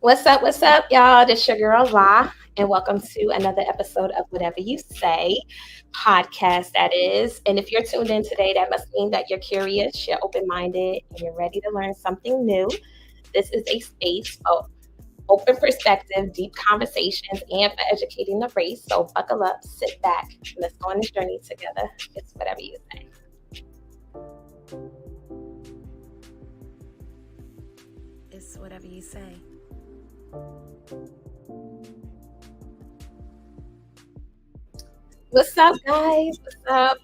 What's up, y'all? This your girl La, and welcome to another episode of Whatever You Say podcast. That is, and if you're tuned in today, that must mean that you're curious, you're open-minded, and you're ready to learn something new. This is a space for open perspective, deep conversations, and for educating the race. So buckle up, sit back, and let's go on this journey together. It's whatever you say. It's whatever you say. What's up, guys? What's up?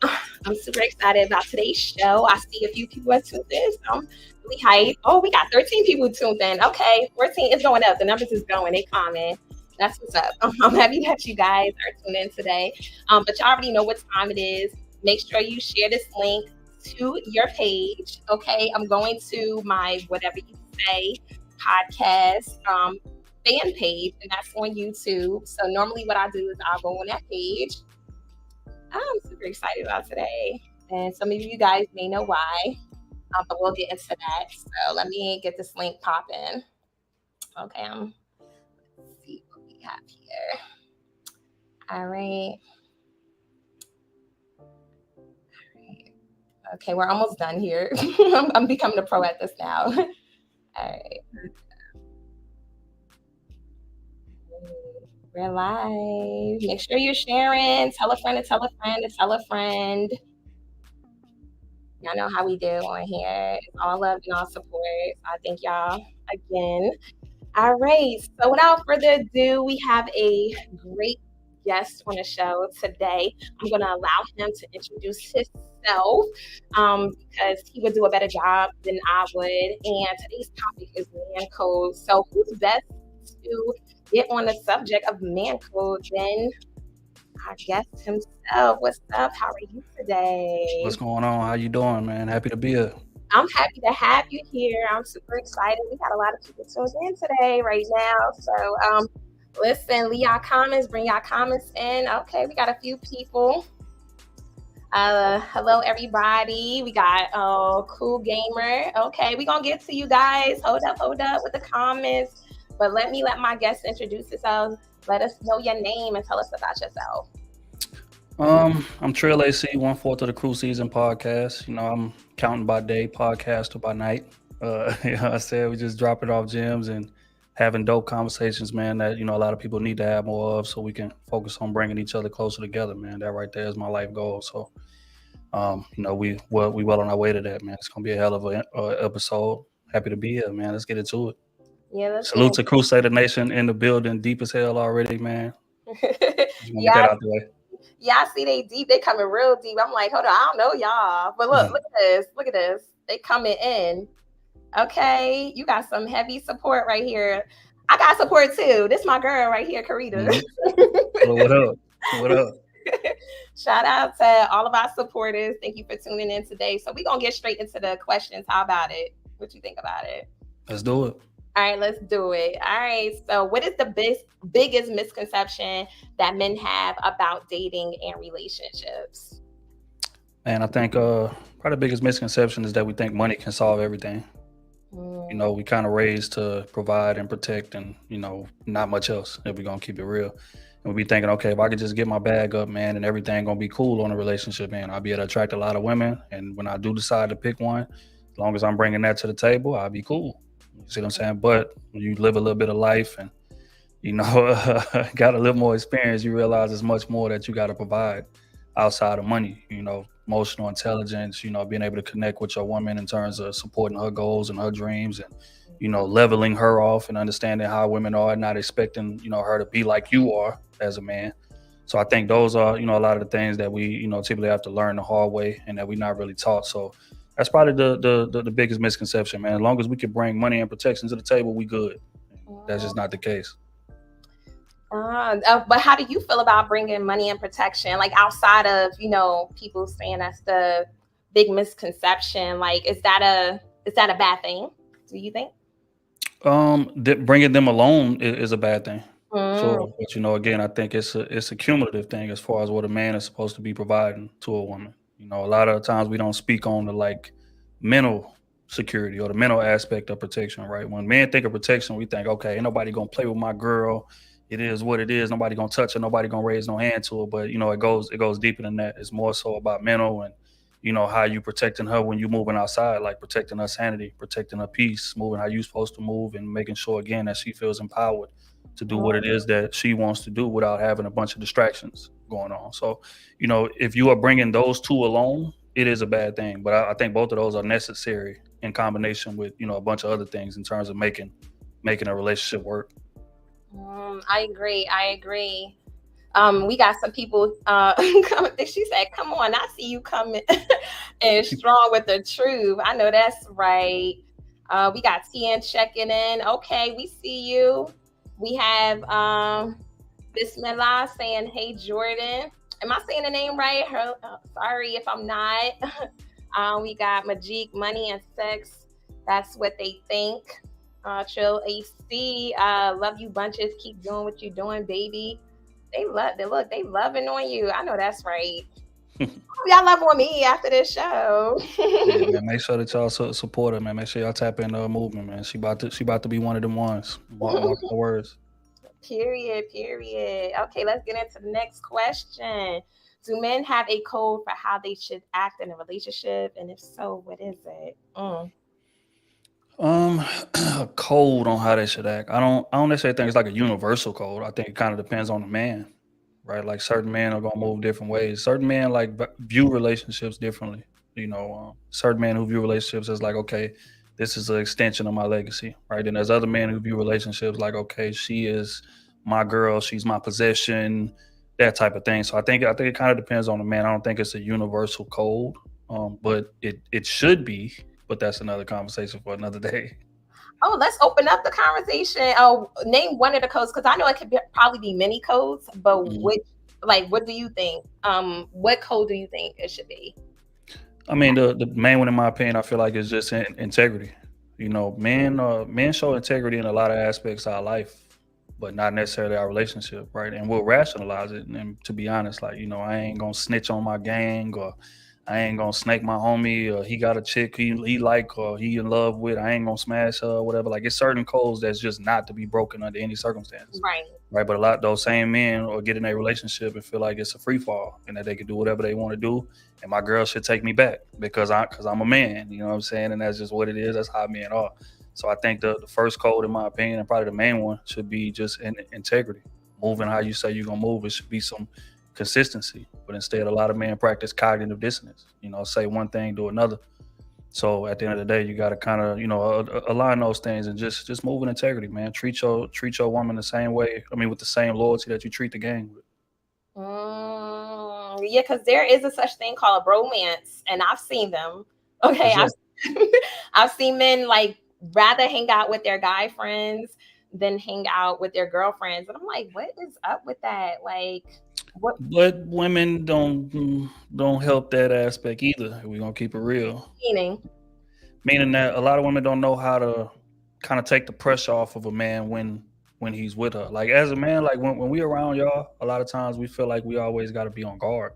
I'm super excited about today's show. I see a few people are tuned in, so I'm really hyped. Oh, we got 13 people tuned in. Okay, 14 is going up. The numbers is going. They comment. That's what's up. I'm happy that you guys are tuned in today. But you already know what time it is. Make sure you share this link to your page. Okay, I'm going to my Whatever You Say podcast fan page, and that's on YouTube. So normally what I do is I'll go on that page. I'm super excited about today. And some of you guys may know why, but we'll get into that. So let me get this link popping. Okay, let's see what we have here. All right. Okay, we're almost done here. I'm becoming a pro at this now. All right. We're live. Make sure you're sharing. Tell a friend to tell a friend to tell a friend. Y'all know how we do on here. It's all love and all support. I thank y'all again. All right. So without further ado, we have a great guest on the show today. I'm going to allow him to introduce himself because he would do a better job than I would. And today's topic is man code. So who's best to get on the subject of man code than our guest himself? What's up? How are you today? What's going on? How you doing, man? Happy to be here. I'm happy to have you here. I'm super excited. We got a lot of people tuned in today right now. So listen, leave y'all comments, bring y'all comments in. Okay, we got a few people. Hello everybody. We got Cool Gamer. Okay, we're gonna get to you guys. Hold up with the comments. But let my guest introduce yourself. Let us know your name and tell us about yourself. I'm Trail AC, 1/4 of the Krew season podcast. I'm counting by day, podcaster by night. I said we just dropping off gems and having dope conversations, man, that, a lot of people need to have more of so we can focus on bringing each other closer together, man. That right there is my life goal. So, we well on our way to that, man. It's going to be a hell of an episode. Happy to be here, man. Let's get into it. Yeah, let's Salute to Crusader Nation in the building, deep as hell already, man. Just want to get that out the way. Yeah, I see they deep. They coming real deep. I'm like, hold on, I don't know y'all. But look at this. Look at this. They coming in. Okay, you got some heavy support right here. I got support too. This my girl right here, Karita. Mm-hmm. What up? What up? Shout out to all of our supporters. Thank you for tuning in today. So we're going to get straight into the questions. How about it? What you think about it? Let's do it. All right, let's do it. All right. So what is the biggest misconception that men have about dating and relationships? Man, I think probably the biggest misconception is that we think money can solve everything. We kind of raised to provide and protect and, not much else if we're going to keep it real. And we be thinking, okay, if I could just get my bag up, man, and everything going to be cool on a relationship, man, I'll be able to attract a lot of women. And when I do decide to pick one, as long as I'm bringing that to the table, I'll be cool. You see what I'm saying? But when you live a little bit of life and, got a little more experience, you realize there's much more that you got to provide outside of money, emotional intelligence, being able to connect with your woman in terms of supporting her goals and her dreams and, leveling her off and understanding how women are, not expecting, her to be like you are as a man. So I think those are, a lot of the things that we, typically have to learn the hard way and that we're not really taught. So that's probably the biggest misconception, man. As long as we can bring money and protection to the table, we good. That's just not the case. But how do you feel about bringing money and protection, like outside of, people saying that's the big misconception? Like, is that a bad thing? Do you think? Bringing them alone is a bad thing. So, but again, I think it's a cumulative thing as far as what a man is supposed to be providing to a woman. A lot of times we don't speak on the mental security or the mental aspect of protection, right? When men think of protection, we think, okay, ain't nobody gonna play with my girl. It is what it is. Nobody gonna touch her. Nobody gonna raise no hand to her. But it goes deeper than that. It's more so about mental and how you protecting her when you moving outside, like protecting her sanity, protecting her peace, moving how you supposed to move, and making sure again that she feels empowered to do what it is that she wants to do without having a bunch of distractions going on. So, if you are bringing those two alone, it is a bad thing. But I think both of those are necessary in combination with a bunch of other things in terms of making a relationship work. I agree. We got some people coming. She said, "Come on, I see you coming and strong with the truth." I know that's right. We got TN checking in. Okay, we see you. We have Bismillah saying, "Hey Jordan." Am I saying the name right? Sorry if I'm not. We got Majik, money and sex. That's what they think. Chill AC. Love you bunches. Keep doing what you're doing, baby. They loving on you. I know that's right. Y'all love on me after this show. Yeah, man. Make sure that y'all support her, man. Make sure y'all tap into her movement, man. She about to be one of them ones. Mark my words. Period. Okay, let's get into the next question. Do men have a code for how they should act in a relationship? And if so, what is it? A code on how they should act. I don't necessarily think it's like a universal code. I think it kind of depends on the man, right? Like certain men are gonna move different ways. Certain men like view relationships differently. Certain men who view relationships as like, okay, this is an extension of my legacy, right? And there's other men who view relationships like, okay, she is my girl, she's my possession, that type of thing. So I think it kind of depends on the man. I don't think it's a universal code, but it should be. But that's another conversation for another day. Oh, let's open up the conversation. Oh, name one of the codes, because I know it could probably be many codes, but what do you think? What code do you think it should be? I mean, the main one, in my opinion, I feel like is just integrity. Men show integrity in a lot of aspects of our life, but not necessarily our relationship, right? And we'll rationalize it. And to be honest, like I ain't gonna snitch on my gang, or I ain't gonna snake my homie, or he got a chick he like or he in love with. I ain't gonna smash her or whatever. Like it's certain codes that's just not to be broken under any circumstance. Right. Right. But a lot of those same men or get in a relationship and feel like it's a free fall and that they can do whatever they want to do. And my girl should take me back because I'm a man. You know what I'm saying? And that's just what it is. That's how men are. So I think the first code, in my opinion, and probably the main one, should be just integrity. Moving how you say you're gonna move. It should be some consistency. But instead, a lot of men practice cognitive dissonance. Say one thing, do another. So at the end of the day, you got to kind of align those things and just move with integrity, man. Treat your woman the same way. I mean, with the same loyalty that you treat the gang with. Yeah, because there is a such thing called a bromance, and I've seen them. Okay, I've seen men like rather hang out with their guy friends than hang out with their girlfriends, and I'm like, what is up with that? Like, what? But women don't help that aspect either. We're gonna keep it real. Meaning that a lot of women don't know how to kind of take the pressure off of a man when he's with her. Like as a man, like when we around y'all, a lot of times we feel like we always got to be on guard.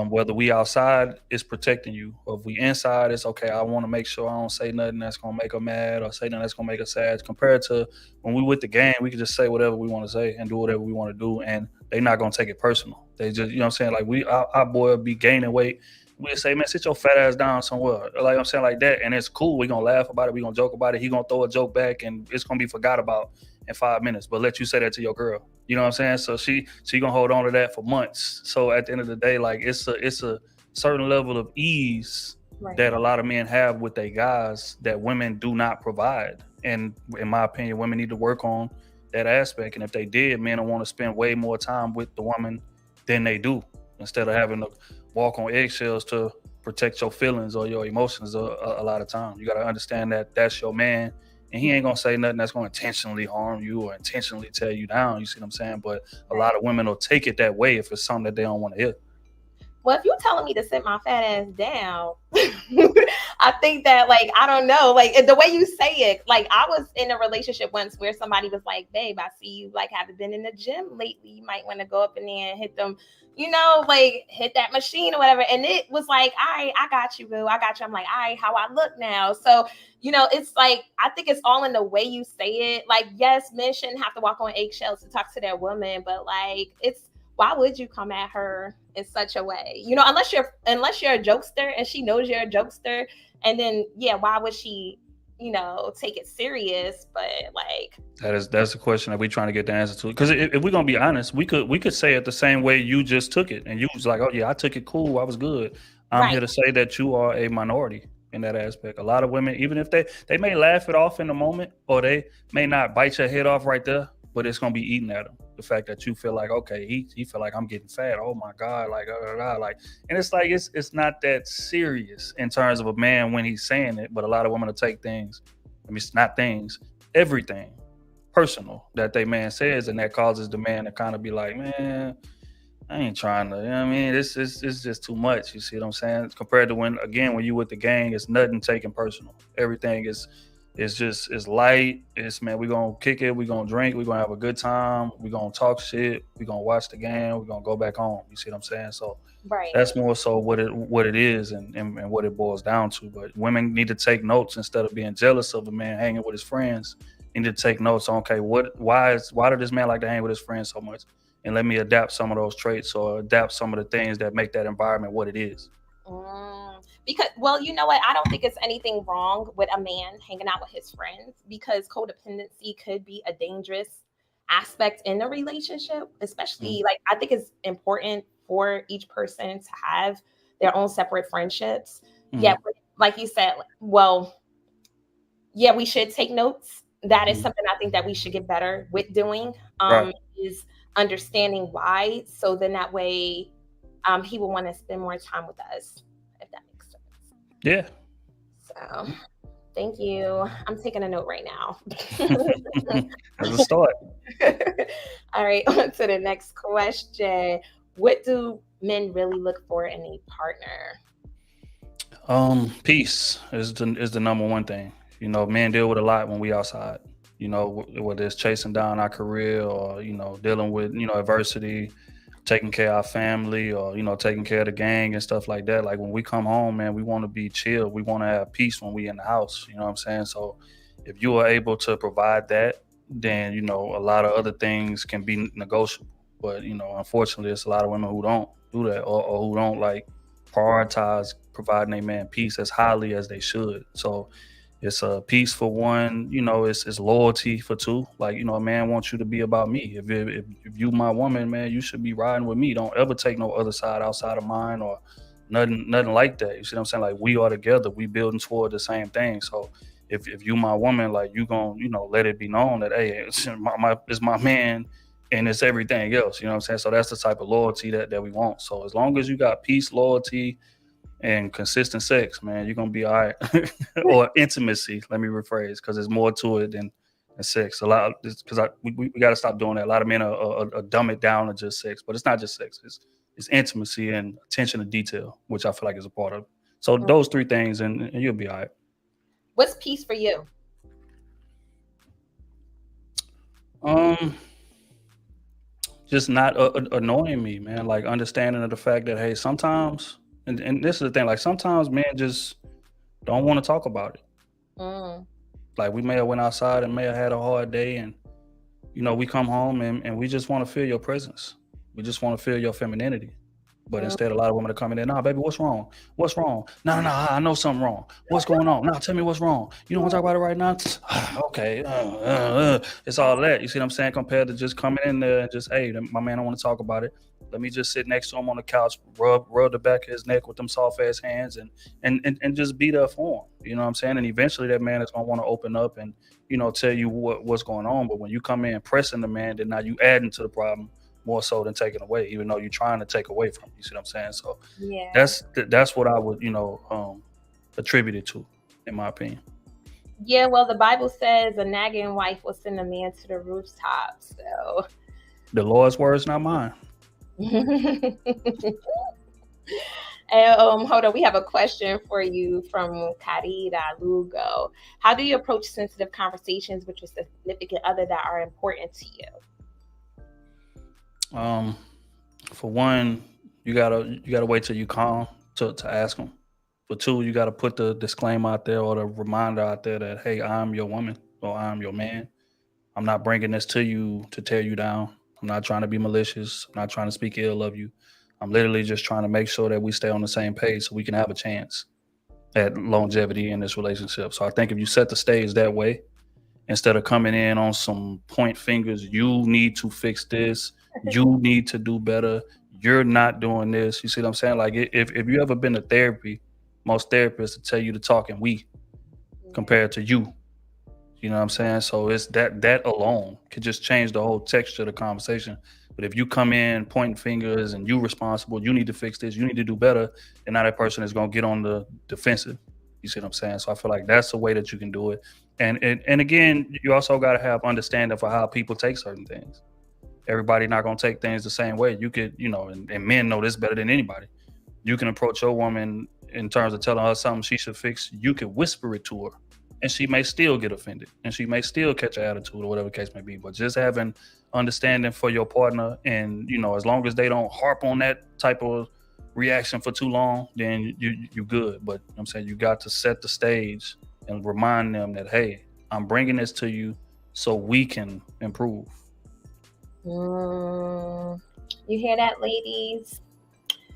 Whether we outside, it's protecting you, or if we inside, it's okay. I want to make sure I don't say nothing that's gonna make her mad or say nothing that's gonna make her sad. Compared to when we with the gang, we can just say whatever we want to say and do whatever we want to do, and they're not gonna take it personal. They just, what I'm saying, like our boy will be gaining weight. We say, man, sit your fat ass down somewhere. Like I'm saying, like that, and it's cool. We gonna laugh about it. We gonna joke about it. He gonna throw a joke back, and it's gonna be forgot about in 5 minutes. But let you say that to your girl. You know what I'm saying? So she gonna hold on to that for months. So at the end of the day, like it's a certain level of ease that a lot of men have with their guys that women do not provide. And in my opinion, women need to work on that aspect. And if they did, men will want to spend way more time with the woman than they do, instead of having to walk on eggshells to protect your feelings or your emotions a lot of times. You got to understand that that's your man, and he ain't going to say nothing that's going to intentionally harm you or intentionally tear you down. You see what I'm saying? But a lot of women will take it that way if it's something that they don't want to hear. Well, if you're telling me to sit my fat ass down, I think that, like, I don't know, like the way you say it, like I was in a relationship once where somebody was like, babe, I see you like haven't been in the gym lately. You might want to go up in there and hit them, like hit that machine or whatever. And it was like, all right, I got you, boo. I got you. I'm like, all right, how I look now. So, it's like, I think it's all in the way you say it. Like, yes, men shouldn't have to walk on eggshells to talk to their woman, but like, why would you come at her in such a way? Unless you're a jokester and she knows you're a jokester, and then why would she, take it serious? But like, that's the question that we're trying to get the answer to. Because if we're gonna be honest, we could say it the same way you just took it, and you was like, oh yeah, I took it cool, I was good. I'm here to say that you are a minority in that aspect. A lot of women, even if they may laugh it off in the moment, or they may not bite your head off right there, but it's gonna be eating at them. The fact that you feel like, okay, he feel like I'm getting fat. Oh my God, like, like, and it's like it's not that serious in terms of a man when he's saying it, but a lot of women will take things, it's not things, everything personal that they man says, and that causes the man to kind of be like, man, I ain't trying to, you know what I mean? It's just too much. You see what I'm saying? Compared to when you with the gang, it's nothing taken personal. Everything is light. It's, man, we're gonna kick it, we're gonna drink, we're gonna have a good time, we're gonna talk shit, we're gonna watch the game, we're gonna go back home. You see what I'm saying? So that's more so what it is and what it boils down to. But women need to take notes instead of being jealous of a man hanging with his friends. Need to take notes on, okay, why did this man like to hang with his friends so much? And let me adapt some of those traits or adapt some of the things that make that environment what it is. Because, well, you know what? I don't think it's anything wrong with a man hanging out with his friends, because codependency could be a dangerous aspect in a relationship, especially like, I think it's important for each person to have their own separate friendships. Yeah. Like you said, well, yeah, we should take notes. That is something I think that we should get better with doing, is understanding why. So then that way he will want to spend more time with us, if that makes sense. Yeah. So thank you. I'm taking a note right now. As a start. All right, on to the next question. What do men really look for in a partner? Peace is the number one thing. Men deal with a lot when we outside. Whether it's chasing down our career or dealing with adversity, taking care of our family, or taking care of the gang and stuff like that. Like, when we come home, man, we want to be chill. We want to have peace when we in the house. You know what I'm saying? So if you are able to provide that, then a lot of other things can be negotiable. But unfortunately, it's a lot of women who don't do that, or who don't like prioritize providing a man peace as highly as they should. So it's a peace for one, it's loyalty for two. Like, a man wants you to be about me. If you my woman, man, you should be riding with me. Don't ever take no other side outside of mine or nothing like that. You see what I'm saying? Like, we are together. We building toward the same thing. So if you my woman, like, you gonna, let it be known that, hey, it's my man and it's everything else. You know what I'm saying? So that's the type of loyalty that we want. So as long as you got peace, loyalty, and consistent sex, man, you're gonna be all right. Or intimacy, let me rephrase, because there's more to it than sex. A lot, because we got to stop doing that. A lot of men are dumb it down to just sex, but it's not just sex. It's intimacy and attention to detail, which I feel like is a part of it. So those three things, and you'll be all right. What's peace for you? Just not annoying me, man. Like, understanding of the fact that, hey, sometimes. And this is the thing, like, sometimes men just don't want to talk about it. Like, we may have went outside and may have had a hard day, and we come home and we just want to feel your presence. We just want to feel your femininity. But instead, a lot of women are coming in, nah, baby, what's wrong? What's wrong? No, I know something wrong. What's going on? No, tell me what's wrong. You don't want to talk about it right now? Okay. It's all that. You see what I'm saying? Compared to just coming in there and just, hey, my man, I want to talk about it. Let me just sit next to him on the couch, rub the back of his neck with them soft ass hands, and just be there for him. You know what I'm saying? And eventually that man is gonna want to open up and tell you what's going on. But when you come in pressing the man, then now you adding to the problem more so than taking away, even though you're trying to take away from him. You see what I'm saying? So that's what I would attribute it to, in my opinion. Yeah, well, the Bible says a nagging wife will send a man to the rooftop. So the Lord's words, not mine. Hold on. We have a question for you from Karida Lugo. How do you approach sensitive conversations with your significant other that are important to you? For one, you gotta wait till you calm to ask them. For two, you gotta put the disclaimer out there or the reminder out there that hey, I'm your woman or I'm your man. I'm not bringing this to you to tear you down. I'm not trying to be malicious. I'm not trying to speak ill of you. I'm literally just trying to make sure that we stay on the same page so we can have a chance at longevity in this relationship. So I think if you set the stage that way, instead of coming in on some point fingers, you need to fix this, you need to do better, you're not doing this. You see what I'm saying? Like if you ever been to therapy, most therapists will tell you to talk in we compared to you. You know what I'm saying? So it's that alone could just change the whole texture of the conversation. But if you come in pointing fingers and you responsible, you need to fix this, you need to do better, and now that person is gonna get on the defensive. You see what I'm saying? So I feel like that's the way that you can do it. And again, you also gotta have understanding for how people take certain things. Everybody not gonna take things the same way. You could, and men know this better than anybody. You can approach your woman in terms of telling her something she should fix. You could whisper it to her and she may still get offended and she may still catch an attitude or whatever the case may be. But just having understanding for your partner, and as long as they don't harp on that type of reaction for too long, then you good. But I'm saying you got to set the stage and remind them that hey, I'm bringing this to you so we can improve. You hear that, ladies?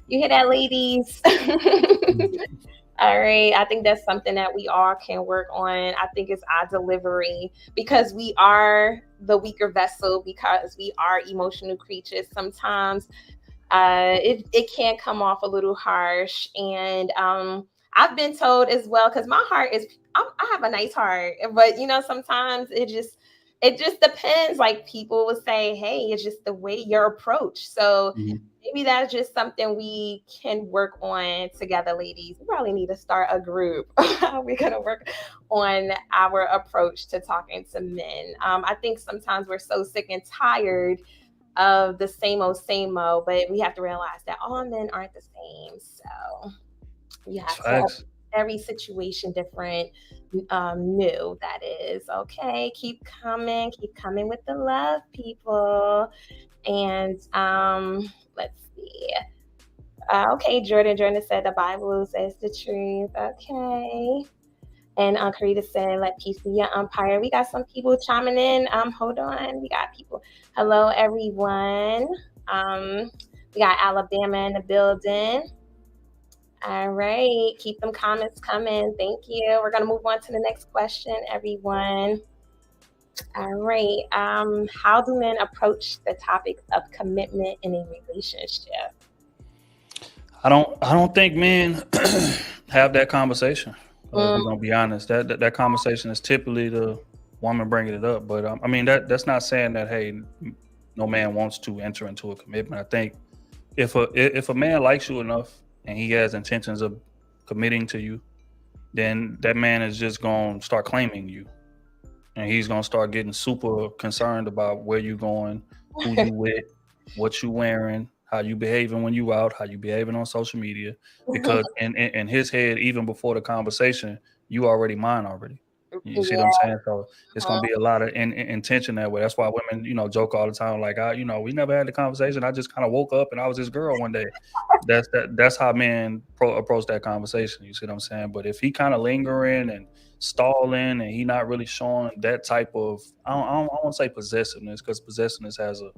You hear that, ladies? All right. I think that's something that we all can work on. I think it's our delivery, because we are the weaker vessel, because we are emotional creatures. Sometimes it can come off a little harsh. And I've been told as well, because my heart is, I have a nice heart, but sometimes it just depends. Like people will say, hey, it's just the way your approach. So maybe that's just something we can work on together, ladies. We probably need to start a group. We're going to work on our approach to talking to men. I think sometimes we're so sick and tired of the same old, but we have to realize that all men aren't the same. So you have to every situation different, new, that is. Okay, keep coming with the love, people. And let's see. Okay, Jordan said the Bible says the truth. Okay. And Karita said, let peace be your umpire. We got some people chiming in. Hold on. We got people. Hello, everyone. We got Alabama in the building. All right. Keep them comments coming. Thank you. We're going to move on to the next question, everyone. All right. How do men approach the topic of commitment in a relationship? I don't think men have that conversation. If we're gonna be honest, that conversation is typically the woman bringing it up. But I mean that's not saying that hey, no man wants to enter into a commitment. I think if a man likes you enough and he has intentions of committing to you, then that man is just gonna start claiming you, and he's gonna start getting super concerned about where you going, who you with, what you wearing, how you behaving when you out, how you behaving on social media, because in his head, even before the conversation, you already mine already. You see what I'm saying? So it's gonna be a lot of intention that way. That's why women, joke all the time, like, we never had the conversation. I just kind of woke up and I was this girl one day. That's how men approach that conversation. You see what I'm saying? But if he kind of lingering and stalling and he not really showing that type of, I don't want to say possessiveness, because possessiveness has a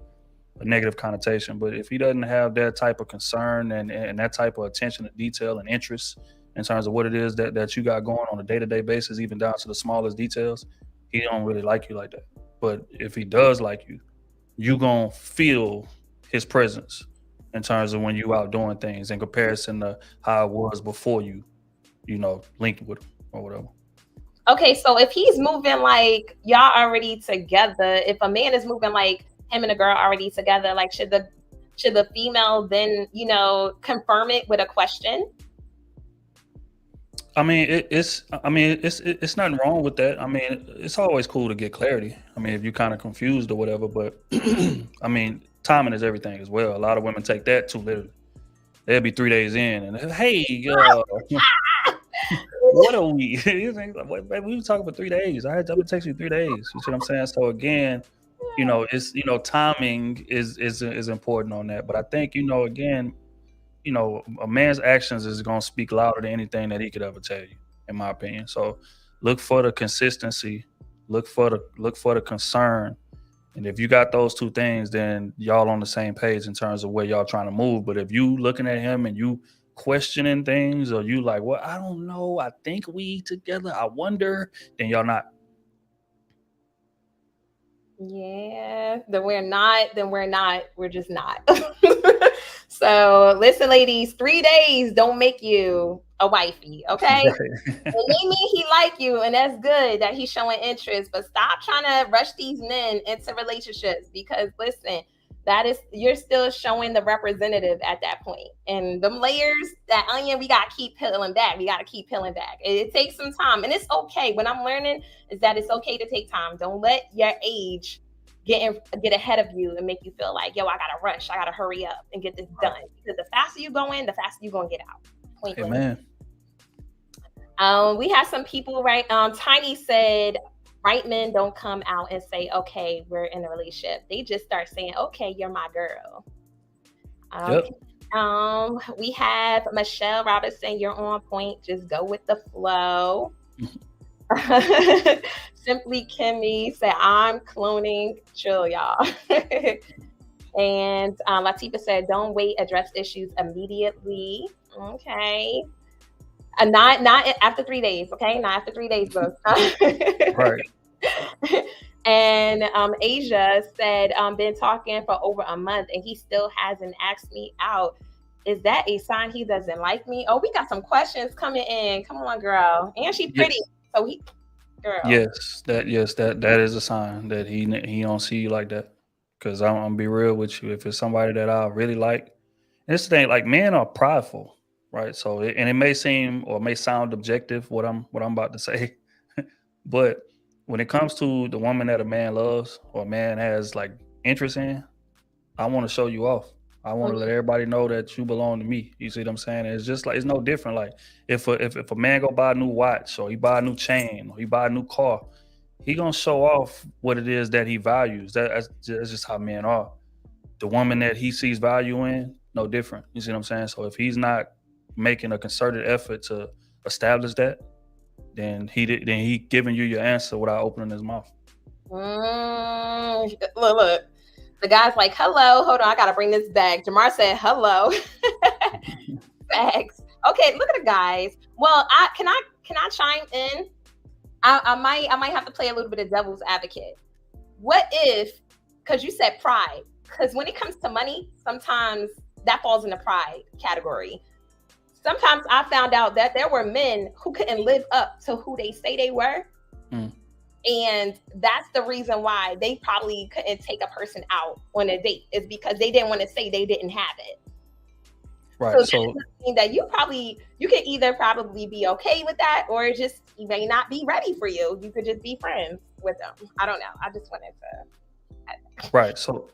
negative connotation, but if he doesn't have that type of concern and that type of attention to detail and interest in terms of what it is that you got going on a day-to-day basis, even down to the smallest details, he don't really like you like that. But if he does like you, you gonna feel his presence in terms of when you out doing things in comparison to how it was before you linked with him or whatever. Okay, so if he's moving like y'all already together, if a man is moving like him and a girl already together, like should the female then confirm it with a question? I mean, it's nothing wrong with that. I mean, it's always cool to get clarity. I mean, if you're kind of confused or whatever, but I mean, timing is everything as well. A lot of women take that too literally. they'll be 3 days in, and hey, what are we? He's like, "What, baby, we were talking for 3 days. I've been texting you 3 days." You see what I'm saying? So again, it's timing is important on that. But I think again, a man's actions is gonna speak louder than anything that he could ever tell you, in my opinion. So look for the consistency, look for the concern. And if you got those two things, then y'all on the same page in terms of where y'all trying to move. But if you looking at him and you questioning things, or you like, well, I don't know, I think we together, I wonder, then y'all not. Yeah, then we're not. We're just not. So listen, ladies, 3 days don't make you a wifey, okay? Right. It may mean he like you, and that's good that he's showing interest. But stop trying to rush these men into relationships, because listen, you're still showing the representative at that point. And them layers, that onion, we gotta keep peeling back. It takes some time, and it's okay. What I'm learning is that it's okay to take time. Don't let your age get ahead of you and make you feel like, yo, I gotta rush, I gotta hurry up and get this done. Because the faster you go in, the faster you're gonna get out. Point blank. Amen. We have some people, right? Tiny said, right men don't come out and say, okay, we're in a relationship. They just start saying, okay, you're my girl. Yep. We have Michelle Robinson, you're on point. Just go with the flow. Simply Kimmy said, I'm cloning. Chill, y'all. And Latifa said, don't wait, address issues immediately. Okay. Not after 3 days, okay? Not after 3 days, bro. Right. And Asia said, been talking for over a month and he still hasn't asked me out. Is that a sign he doesn't like me? Oh, we got some questions coming in. Come on, girl. And she's pretty. So girl. Yes, that is a sign that he don't see you like that. Because I'm gonna be real with you. If it's somebody that I really like, and this thing, like, men are prideful, right? So it may seem or may sound objective what I'm about to say, but when it comes to the woman that a man loves or a man has like interest in, I want to show you off. I want to let everybody know that you belong to me. You see what I'm saying? It's just like, it's no different. Like if a man go buy a new watch, or he buy a new chain, or he buy a new car, he gonna show off what it is that he values. That's just how men are. The woman that he sees value in, no different. You see what I'm saying? So if he's not making a concerted effort to establish that, then he giving you your answer without opening his mouth. Look. The guy's like, hello, hold on, I gotta bring this back. Jamar said, hello. Facts. Okay, look at the guys. Well, can I chime in? I might have to play a little bit of devil's advocate. What if, because you said pride, because when it comes to money, sometimes that falls in the pride category. Sometimes I found out that there were men who couldn't live up to who they say they were. And that's the reason why they probably couldn't take a person out on a date, is because they didn't want to say they didn't have it. Right. So that you can either probably be okay with that, or just you may not be ready for you. You could just be friends with them. I don't know. I just wanted to. Right. So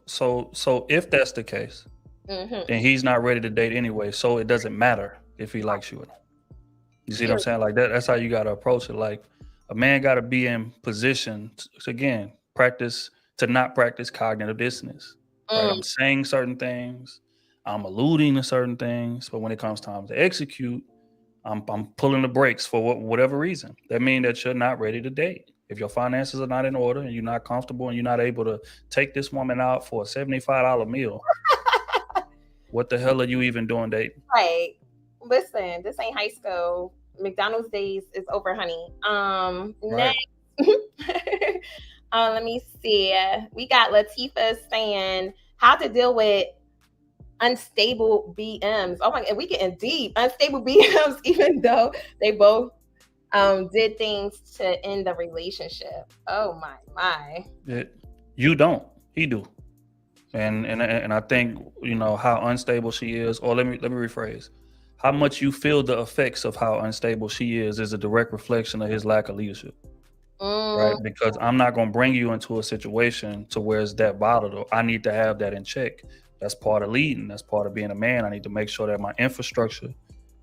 if that's the case, then he's not ready to date anyway. So it doesn't matter if he likes you or not. You see what I'm saying? Like that's how you got to approach it. Like, a man got to be in position to, again, not practice cognitive dissonance. Right? I'm saying certain things, I'm alluding to certain things, but when it comes time to execute, I'm pulling the brakes for whatever reason. That means that you're not ready to date. If your finances are not in order and you're not comfortable and you're not able to take this woman out for a $75 meal, what the hell are you even doing dating? Right. Listen, this ain't high school. McDonald's days is over, honey. Right. Next. Let me see. We got Latifa saying how to deal with unstable BMs. Oh my God, we getting deep. Unstable BMs, even though they both did things to end the relationship. Oh my. You don't. He do. And I think, how unstable she is, or let me rephrase. How much you feel the effects of how unstable she is a direct reflection of his lack of leadership. Right? Because I'm not going to bring you into a situation to where it's that volatile. I need to have that in check. That's part of leading. That's part of being a man. I need to make sure that my infrastructure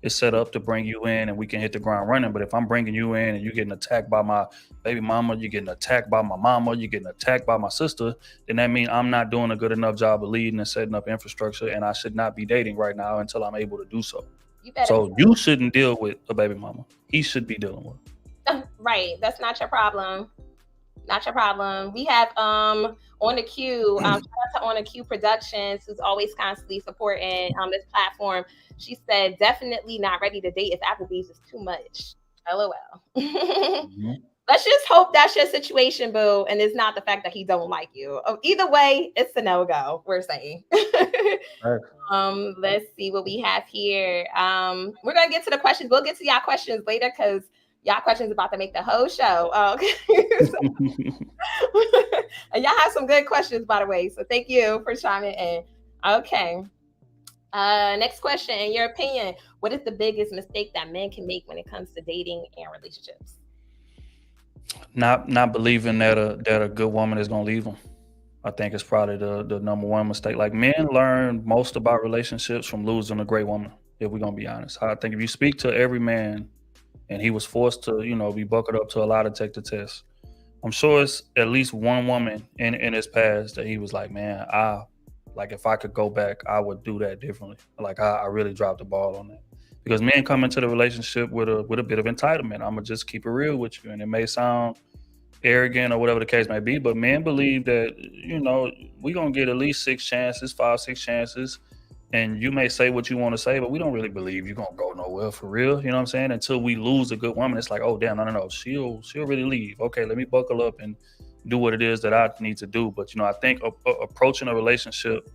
is set up to bring you in and we can hit the ground running. But if I'm bringing you in and you're getting attacked by my baby mama, you're getting attacked by my mama, you're getting attacked by my sister, then that means I'm not doing a good enough job of leading and setting up infrastructure, and I should not be dating right now until I'm able to do so. So you shouldn't deal with a baby mama. He should be dealing with her. Right. That's not your problem. Not your problem. We have On the Q, shout out to On the Q Productions, who's always constantly supporting this platform. She said, definitely not ready to date if Applebee's is too much. LOL. Mm-hmm. Let's just hope that's your situation, boo, and it's not the fact that he don't like you. Either way, it's a no-go, we're saying. Right. Let's see what we have here. We're going to get to the questions. We'll get to y'all questions later because y'all questions about to make the whole show. And y'all have some good questions, by the way. So thank you for chiming in. Okay. Next question. In your opinion, what is the biggest mistake that men can make when it comes to dating and relationships? Not believing that a good woman is going to leave them. I think it's probably the number one mistake. Like, men learn most about relationships from losing a great woman, if we're going to be honest. I think if you speak to every man and he was forced to, be buckled up to a lie detector test, I'm sure it's at least one woman in his past that he was like, man, if I could go back, I would do that differently. Like, I really dropped the ball on that. Because men come into the relationship with a bit of entitlement. I'm going to just keep it real with you. And it may sound arrogant or whatever the case may be, but men believe that, we're going to get at least 6 chances, 5-6 chances. And you may say what you want to say, but we don't really believe you're going to go nowhere for real. You know what I'm saying? Until we lose a good woman, it's like, oh, damn, no. She'll really leave. Okay, let me buckle up and do what it is that I need to do. But, I think approaching a relationship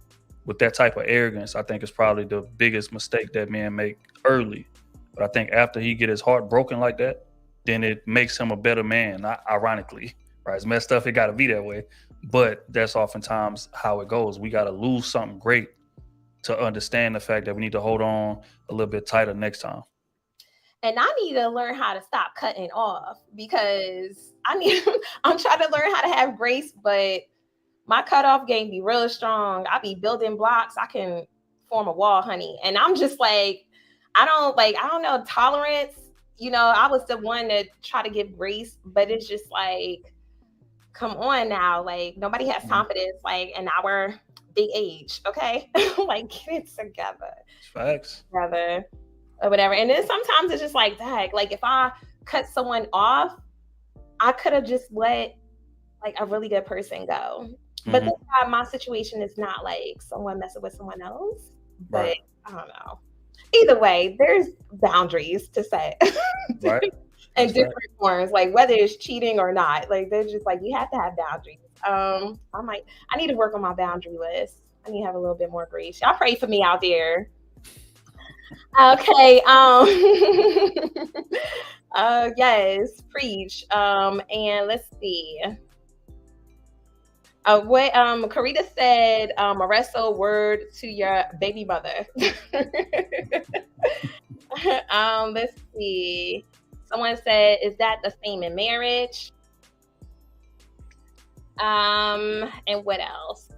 with that type of arrogance, I think is probably the biggest mistake that men make early. But I think after he get his heart broken like that, then it makes him a better man, not ironically, right? It's messed up. It got to be that way. But that's oftentimes how it goes. We got to lose something great to understand the fact that we need to hold on a little bit tighter next time. And I need to learn how to stop cutting off, because I'm trying to learn how to have grace, but my cutoff game be real strong. I be building blocks. I can form a wall, honey. And I'm just like, I don't know, tolerance. I was the one to try to give grace, but it's just like, come on now. Like, nobody has time for this, like, in our big age, okay? Like, get it together. Facts. Together or whatever. And then sometimes it's just like, dang, like, if I cut someone off, I could have just let, like, a really good person go. But this time, my situation is not like someone messing with someone else. But right. I don't know. Either way, there's boundaries to set. Right. And different forms, like whether it's cheating or not. Like, they're just like, you have to have boundaries. I need to work on my boundary list. I need to have a little bit more grace. Y'all pray for me out there. Okay. Yes, preach. And let's see. What Karita said, a word to your baby mother. Let's see. Someone said, is that the same in marriage? And what else?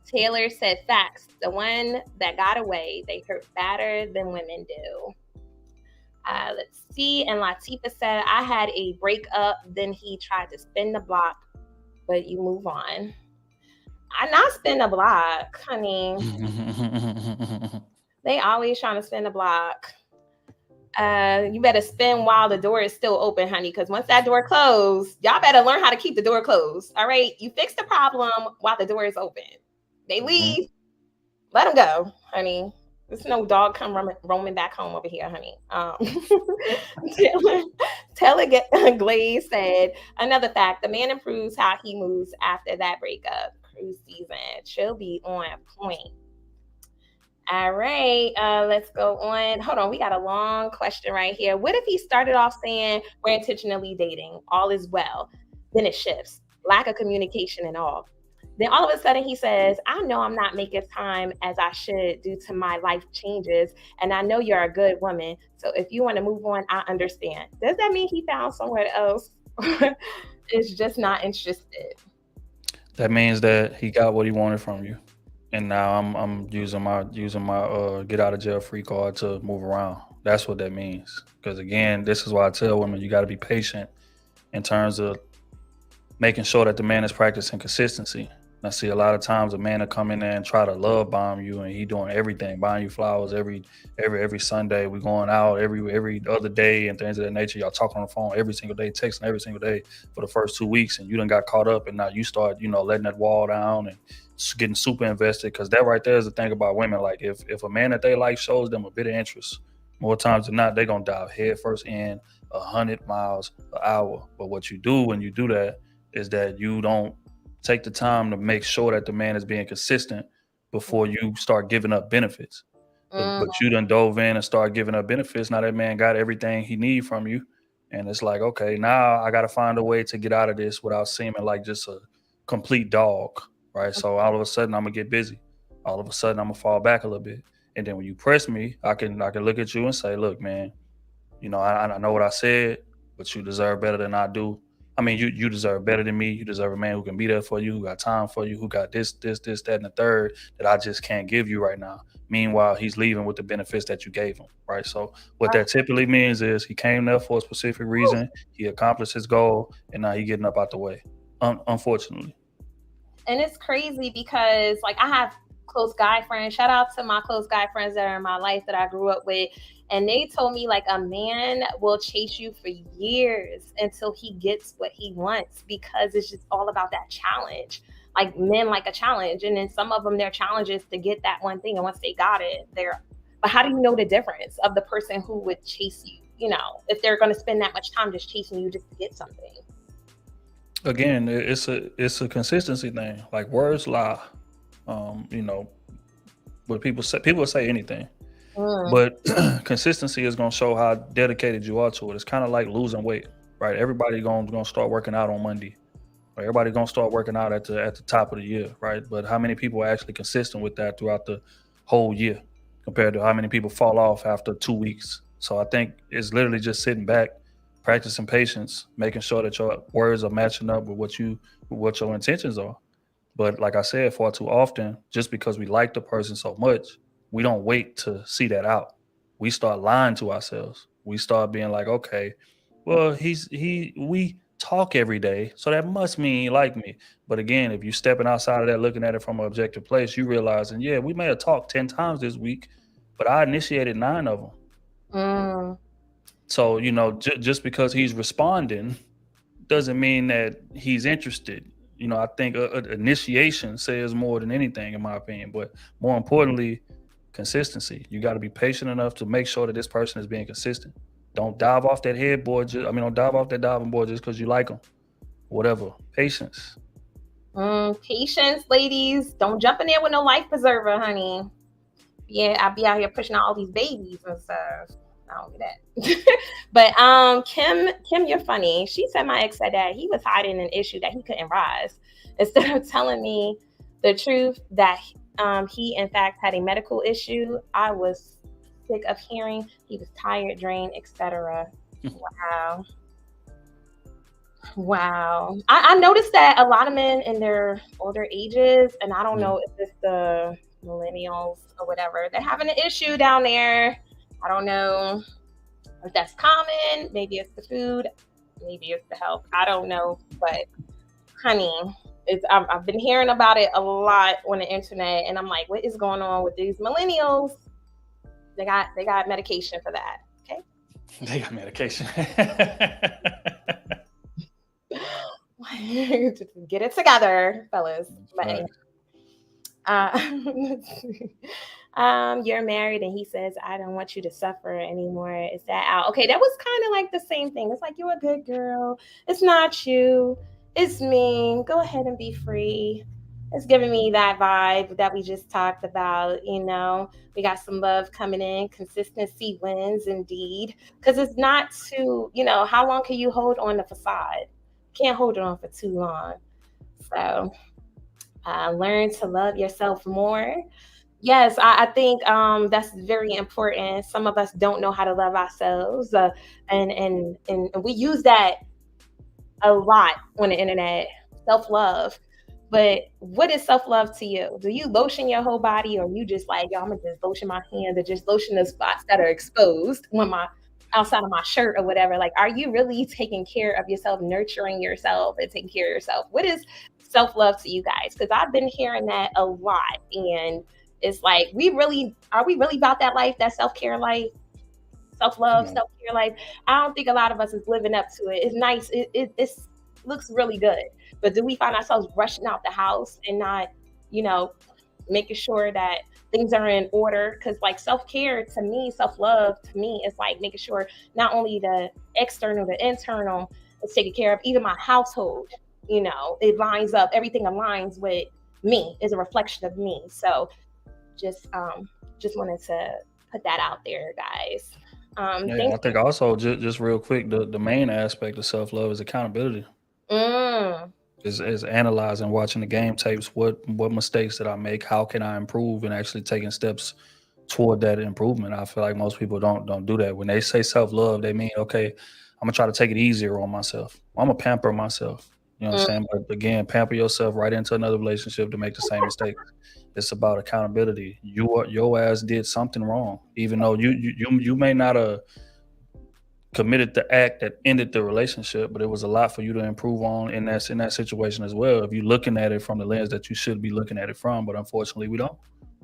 Taylor said, facts. The one that got away, they hurt badder than women do. Let's see. And Latifa said, I had a breakup, then he tried to spin the block, but you move on. I not spin the block, honey. They always trying to spin the block. You better spin while the door is still open, honey, because once that door closed, y'all better learn how to keep the door closed. All right? You fix the problem while the door is open. They leave, let them go, honey. There's no dog come roaming back home over here, honey. Taylor Glaze said, another fact, the man improves how he moves after that breakup. Cruise season. She'll be on point. All right, let's go on. Hold on, we got a long question right here. What if he started off saying we're intentionally dating, all is well, then it shifts, lack of communication and all. Then all of a sudden he says, I know I'm not making time as I should due to my life changes, and I know you're a good woman, so if you want to move on, I understand. Does that mean he found somewhere else? Is just not interested? That means that he got what he wanted from you. and now I'm using my get out of jail free card to move around. That's what that means. Because again, this is why I tell women you got to be patient in terms of making sure that the man is practicing consistency. I see a lot of times a man will come in there and try to love bomb you, and he doing everything, buying you flowers every Sunday. We going out every other day and things of that nature. Y'all talking on the phone every single day, texting every single day for the first 2 weeks, and you done got caught up, and now you start letting that wall down and getting super invested. Because that right there is the thing about women. Like if a man that they like shows them a bit of interest, more times than not they gonna dive head first in 100 miles an hour. But what you do when you do that is that you don't take the time to make sure that the man is being consistent before you start giving up benefits. But you done dove in and start giving up benefits. Now that man got everything he need from you. And it's like, okay, now I got to find a way to get out of this without seeming like just a complete dog, right? So all of a sudden I'm gonna get busy. All of a sudden I'm gonna fall back a little bit. And then when you press me, I can look at you and say, look, man, I know what I said, but you deserve better than I do. I mean, you deserve better than me. You deserve a man who can be there for you, who got time for you, who got this, that, and the third that I just can't give you right now. Meanwhile, he's leaving with the benefits that you gave him, right? So what that typically means is he came there for a specific reason, he accomplished his goal, and now he's getting up out the way, unfortunately. And it's crazy because, like, I have close guy friends. Shout out to my close guy friends that are in my life that I grew up with. And they told me, like, a man will chase you for years until he gets what he wants, because it's just all about that challenge. Like, men like a challenge. And then some of them, their challenge is to get that one thing. And once they got it, but how do you know the difference of the person who would chase you, if they're going to spend that much time just chasing you just to get something? Again, it's a consistency thing. Like, words lie. But people say anything. But consistency is going to show how dedicated you are to it. It's kind of like losing weight, right? Everybody going to start working out on Monday. Right? Everybody going to start working out at the top of the year, right? But how many people are actually consistent with that throughout the whole year compared to how many people fall off after 2 weeks? So I think it's literally just sitting back, practicing patience, making sure that your words are matching up with what your intentions are. But like I said, far too often, just because we like the person so much, we don't wait to see that out. We start lying to ourselves. We start being like, okay, well, we talk every day, so that must mean he like me. But again, if you're stepping outside of that, looking at it from an objective place, you realizing, yeah, we may have talked 10 times this week, but I initiated 9 of them. So, just because he's responding doesn't mean that he's interested. I think initiation says more than anything, in my opinion. But more importantly, consistency. You got to be patient enough to make sure that this person is being consistent. Don't dive off that headboard. Don't dive off that diving board just because you like them. Whatever. Patience. Patience, ladies. Don't jump in there with no life preserver, honey. Yeah, I'll be out here pushing out all these babies and stuff. I don't do that. But Kim, you're funny. She said my ex said that he was hiding an issue that he couldn't rise. Instead of telling me the truth that he in fact had a medical issue, I was sick of hearing he was tired, drained, etc. Wow. I noticed that a lot of men in their older ages, and I don't know if it's the millennials or whatever, they're having an issue down there. I don't know if that's common. Maybe it's the food. Maybe it's the health. I don't know. But, honey, I've been hearing about it a lot on the internet, and I'm like, what is going on with these millennials? They got medication for that. Okay. They got medication. Get it together, fellas. But you're married, and he says, I don't want you to suffer anymore. Is that out? Okay, that was kind of like the same thing. It's like, you're a good girl. It's not you. It's me. Go ahead and be free. It's giving me that vibe that we just talked about. We got some love coming in. Consistency wins, indeed. Because it's not too, how long can you hold on the facade? Can't hold it on for too long. So learn to love yourself more. Yes, I think that's very important. Some of us don't know how to love ourselves, and we use that a lot on the internet. Self-love. But what is self-love to you? Do you lotion your whole body, or you just like, yo, I'm gonna just lotion my hands or just lotion the spots that are exposed when my outside of my shirt or whatever? Like, are you really taking care of yourself, nurturing yourself and taking care of yourself? What is self-love to you guys? Because I've been hearing that a lot. And it's like, are we really about that life, that self-care life? Self-love, self-care life. I don't think a lot of us is living up to it. It's nice. It looks really good. But do we find ourselves rushing out the house and not, making sure that things are in order? Because like self-care to me, self-love to me is like making sure not only the external, the internal is taken care of, even my household, it lines up, everything aligns with me, is a reflection of me. So just wanted to put that out there, guys. Yeah, I think also just real quick, the main aspect of self-love is accountability. Is analyzing, watching the game tapes. What mistakes did I make? How can I improve? And actually taking steps toward that improvement. I feel like most people don't do that. When they say self-love, they mean, okay, I'm gonna try to take it easier on myself. I'm gonna pamper myself. You know what I'm saying? But again, pamper yourself right into another relationship to make the same mistake. It's about accountability. Your ass did something wrong, even though you may not have committed the act that ended the relationship, but it was a lot for you to improve on in that situation as well. If you're looking at it from the lens that you should be looking at it from, but unfortunately we don't.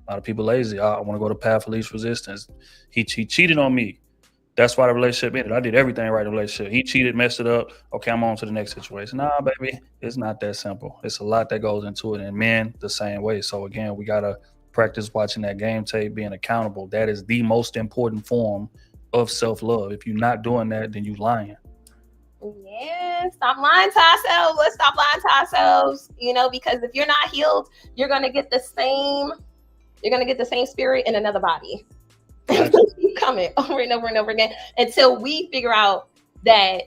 A lot of people lazy. I want to go to path of least resistance. He cheated on me. That's why the relationship ended. I did everything right in the relationship. He cheated, messed it up. Okay, I'm on to the next situation. Nah, baby, it's not that simple. It's a lot that goes into it, and men the same way. So again, we gotta practice watching that game tape, being accountable. That is the most important form of self-love. If you're not doing that, then you lying. Yeah, stop lying to ourselves. Let's stop lying to ourselves. Because if you're not healed, you're gonna get the same spirit in another body. Keep coming over and over and over again until we figure out that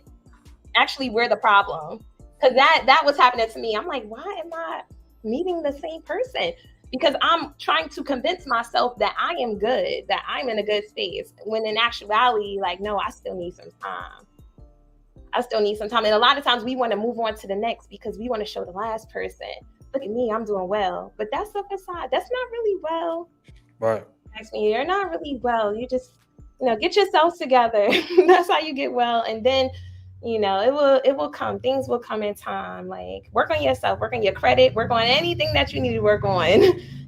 actually we're the problem. Because that was happening to me. I'm like, why am I meeting the same person? Because I'm trying to convince myself that I am good, that I'm in a good space. When in actuality, like, no, I still need some time. And a lot of times we want to move on to the next because we want to show the last person, look at me, I'm doing well. But that's a facade. That's not really well. Right. Me, you're not really well. You just, get yourself together. That's how you get well. And then, it will come. Things will come in time. Like, work on yourself, work on your credit, work on anything that you need to work on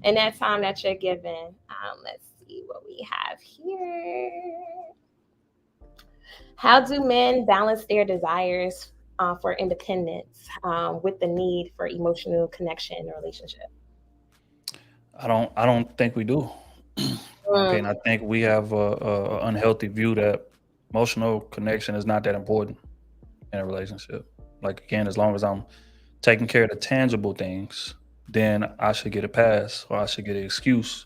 in that time that you're given. Let's see what we have here. How do men balance their desires for independence with the need for emotional connection in a relationship? I don't think we do. Okay, and I think we have a unhealthy view that emotional connection is not that important in a relationship. Like, again, as long as I'm taking care of the tangible things, then I should get a pass, or I should get an excuse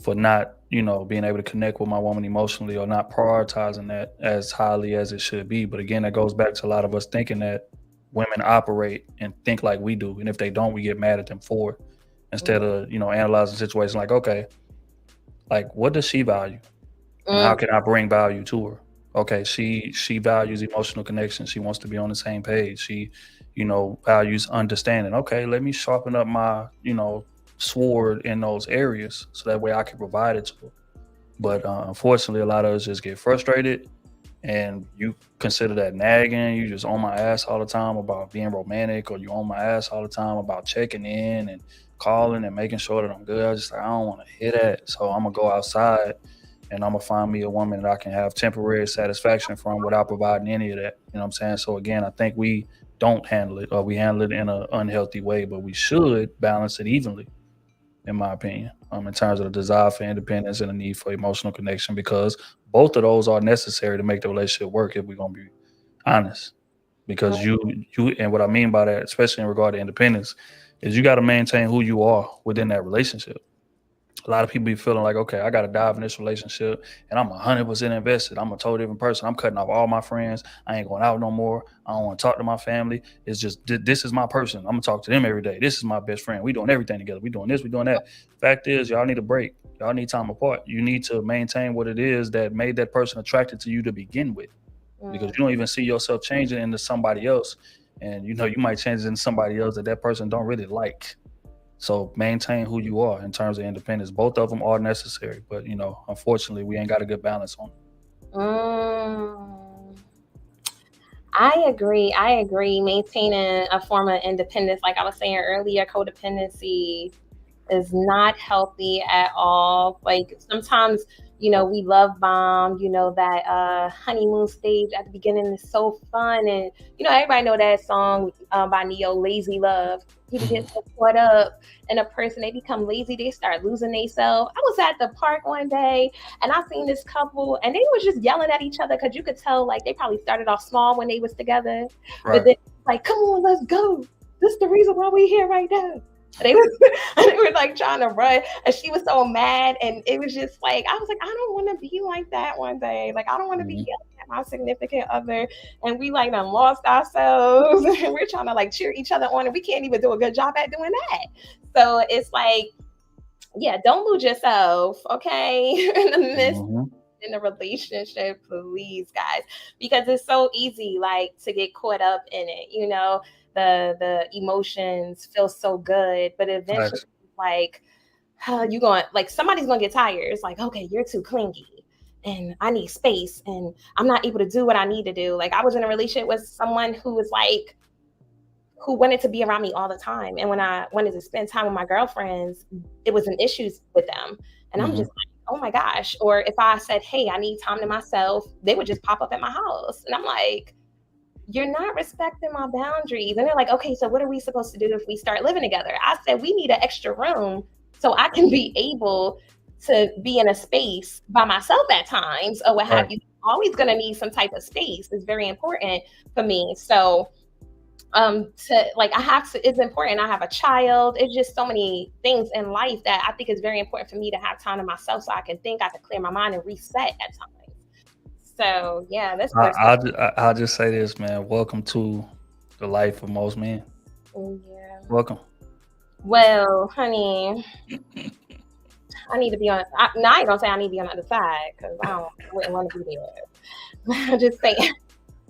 for not, being able to connect with my woman emotionally, or not prioritizing that as highly as it should be. But again, that goes back to a lot of us thinking that women operate and think like we do. And if they don't, we get mad at them for it. Instead of, analyzing the situation like, okay, like, what does she value? And how can I bring value to her? Okay, she values emotional connection. She wants to be on the same page. She, values understanding. Okay, let me sharpen up my, sword in those areas so that way I can provide it to her. But unfortunately, a lot of us just get frustrated, and you consider that nagging. You just on my ass all the time about being romantic, or you on my ass all the time about checking in and calling and making sure that I'm good. I don't want to hear that. So I'm gonna go outside and I'm gonna find me a woman that I can have temporary satisfaction from without providing any of that. You know what I'm saying? So again, I think we don't handle it, or we handle it in an unhealthy way, but we should balance it evenly, in my opinion, in terms of the desire for independence and the need for emotional connection, because both of those are necessary to make the relationship work, if we're gonna be honest. Because you and what I mean by that, especially in regard to independence, is you got to maintain who you are within that relationship. A lot of people be feeling like, okay, I got to dive in this relationship and I'm 100% invested. I'm a totally different person. I'm cutting off all my friends. I ain't going out no more. I don't want to talk to my family. It's just, this is my person. I'm going to talk to them every day. This is my best friend. We doing everything together. We doing this, we doing that. Fact is, y'all need a break. Y'all need time apart. You need to maintain what it is that made that person attracted to you to begin with, because you don't even see yourself changing into somebody else. and you might change into somebody else that person don't really like. So maintain who you are in terms of independence. Both of them are necessary, but unfortunately, we ain't got a good balance on it. I agree. Maintaining a form of independence, like I was saying earlier, codependency is not healthy at all. Like sometimes, we love bomb, that honeymoon stage at the beginning is so fun. And, everybody know that song by Neo, Lazy Love. People get so caught up in a person, they become lazy, they start losing themselves. I was at the park one day and I seen this couple and they was just yelling at each other because you could tell like they probably started off small when they was together. Right. But then like, come on, let's go. This is the reason why we're here right now. They were like trying to run and she was so mad, and it was just like I was like, I don't want to be like that one day. Like I don't want to be yelling at my significant other and we like done lost ourselves and we're trying to like cheer each other on and we can't even do a good job at doing that. So it's like, yeah, don't lose yourself, okay? In the relationship, please, guys, because it's so easy like to get caught up in it, the emotions feel so good, but eventually like you going like somebody's gonna get tired. It's like, okay, you're too clingy and I need space and I'm not able to do what I need to do. Like I was in a relationship with someone who was like who wanted to be around me all the time, and when I wanted to spend time with my girlfriends, it was an issue with them, and I'm just like, oh my gosh. Or if I said, hey, I need time to myself, they would just pop up at my house and I'm like, you're not respecting my boundaries. And they're like, okay, so what are we supposed to do if we start living together? I said, we need an extra room so I can be able to be in a space by myself at times or what have you. I'm always going to need some type of space. It's very important for me. So it's important. I have a child. It's just so many things in life that I think is very important for me to have time to myself so I can think, I can clear my mind and reset at times. So yeah, that's. I'll just say this, man. Welcome to the life of most men. Yeah. Welcome. Well, honey, I need to be on. I ain't gonna say I need to be on the other side because I wouldn't want to be there. I'm just saying.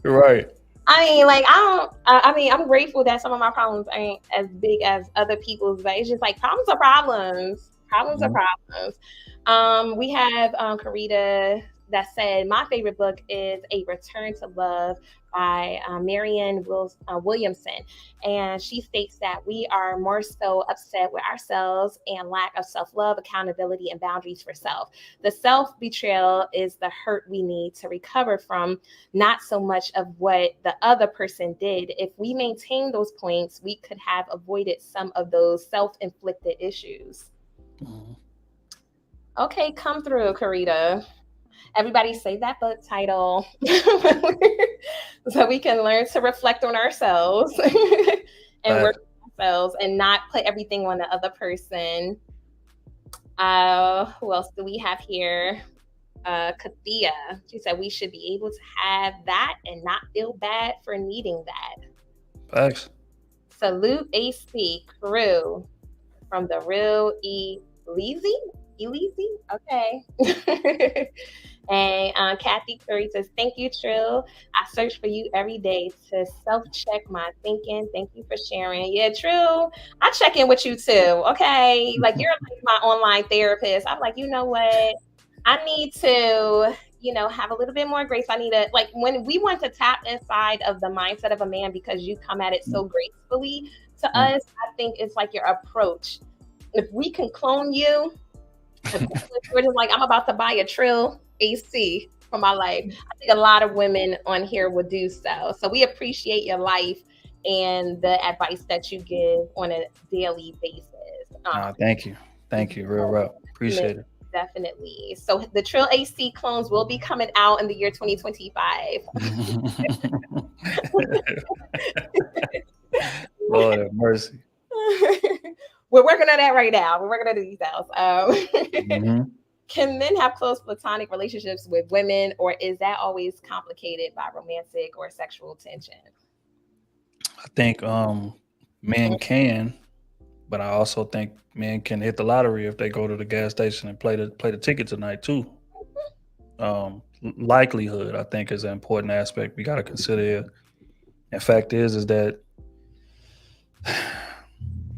You're right. I mean, like I'm grateful that some of my problems ain't as big as other people's, but it's just like problems are problems. Problems are problems. We have Karita that said, my favorite book is A Return to Love by Marianne Williamson. And she states that we are more so upset with ourselves and lack of self-love, accountability, and boundaries for self. The self-betrayal is the hurt we need to recover from, not so much of what the other person did. If we maintain those points, we could have avoided some of those self-inflicted issues. Okay, come through, Karita. Everybody say that book title so we can learn to reflect on ourselves and work on ourselves and not put everything on the other person. Who else do we have here? Kathia. She said we should be able to have that and not feel bad for needing that. Thanks. Salute AC Krew from the Real Elise. Okay. And Kathy Curry says, thank you, Trill. I search for you every day to self-check my thinking. Thank you for sharing. Yeah, Trill, I check in with you too, okay? Like, you're like my online therapist. I'm like, you know what? I need to, have a little bit more grace. I need to, like, when we want to tap inside of the mindset of a man because you come at it so gracefully to us, I think it's like your approach. If we can clone you, we're just like, I'm about to buy a Trill AC for my life. I think a lot of women on here would do so. So we appreciate your life and the advice that you give on a daily basis. Thank you, real rough. Appreciate it. Definitely. So the Trill AC clones will be coming out in the year 2025. Lord have mercy. We're working on that right now. We're working on the details. Can men have close platonic relationships with women, or is that always complicated by romantic or sexual tension? I think men can, but I also think men can hit the lottery if they go to the gas station and play the ticket tonight too. Likelihood, I think, is an important aspect we got to consider. And fact is that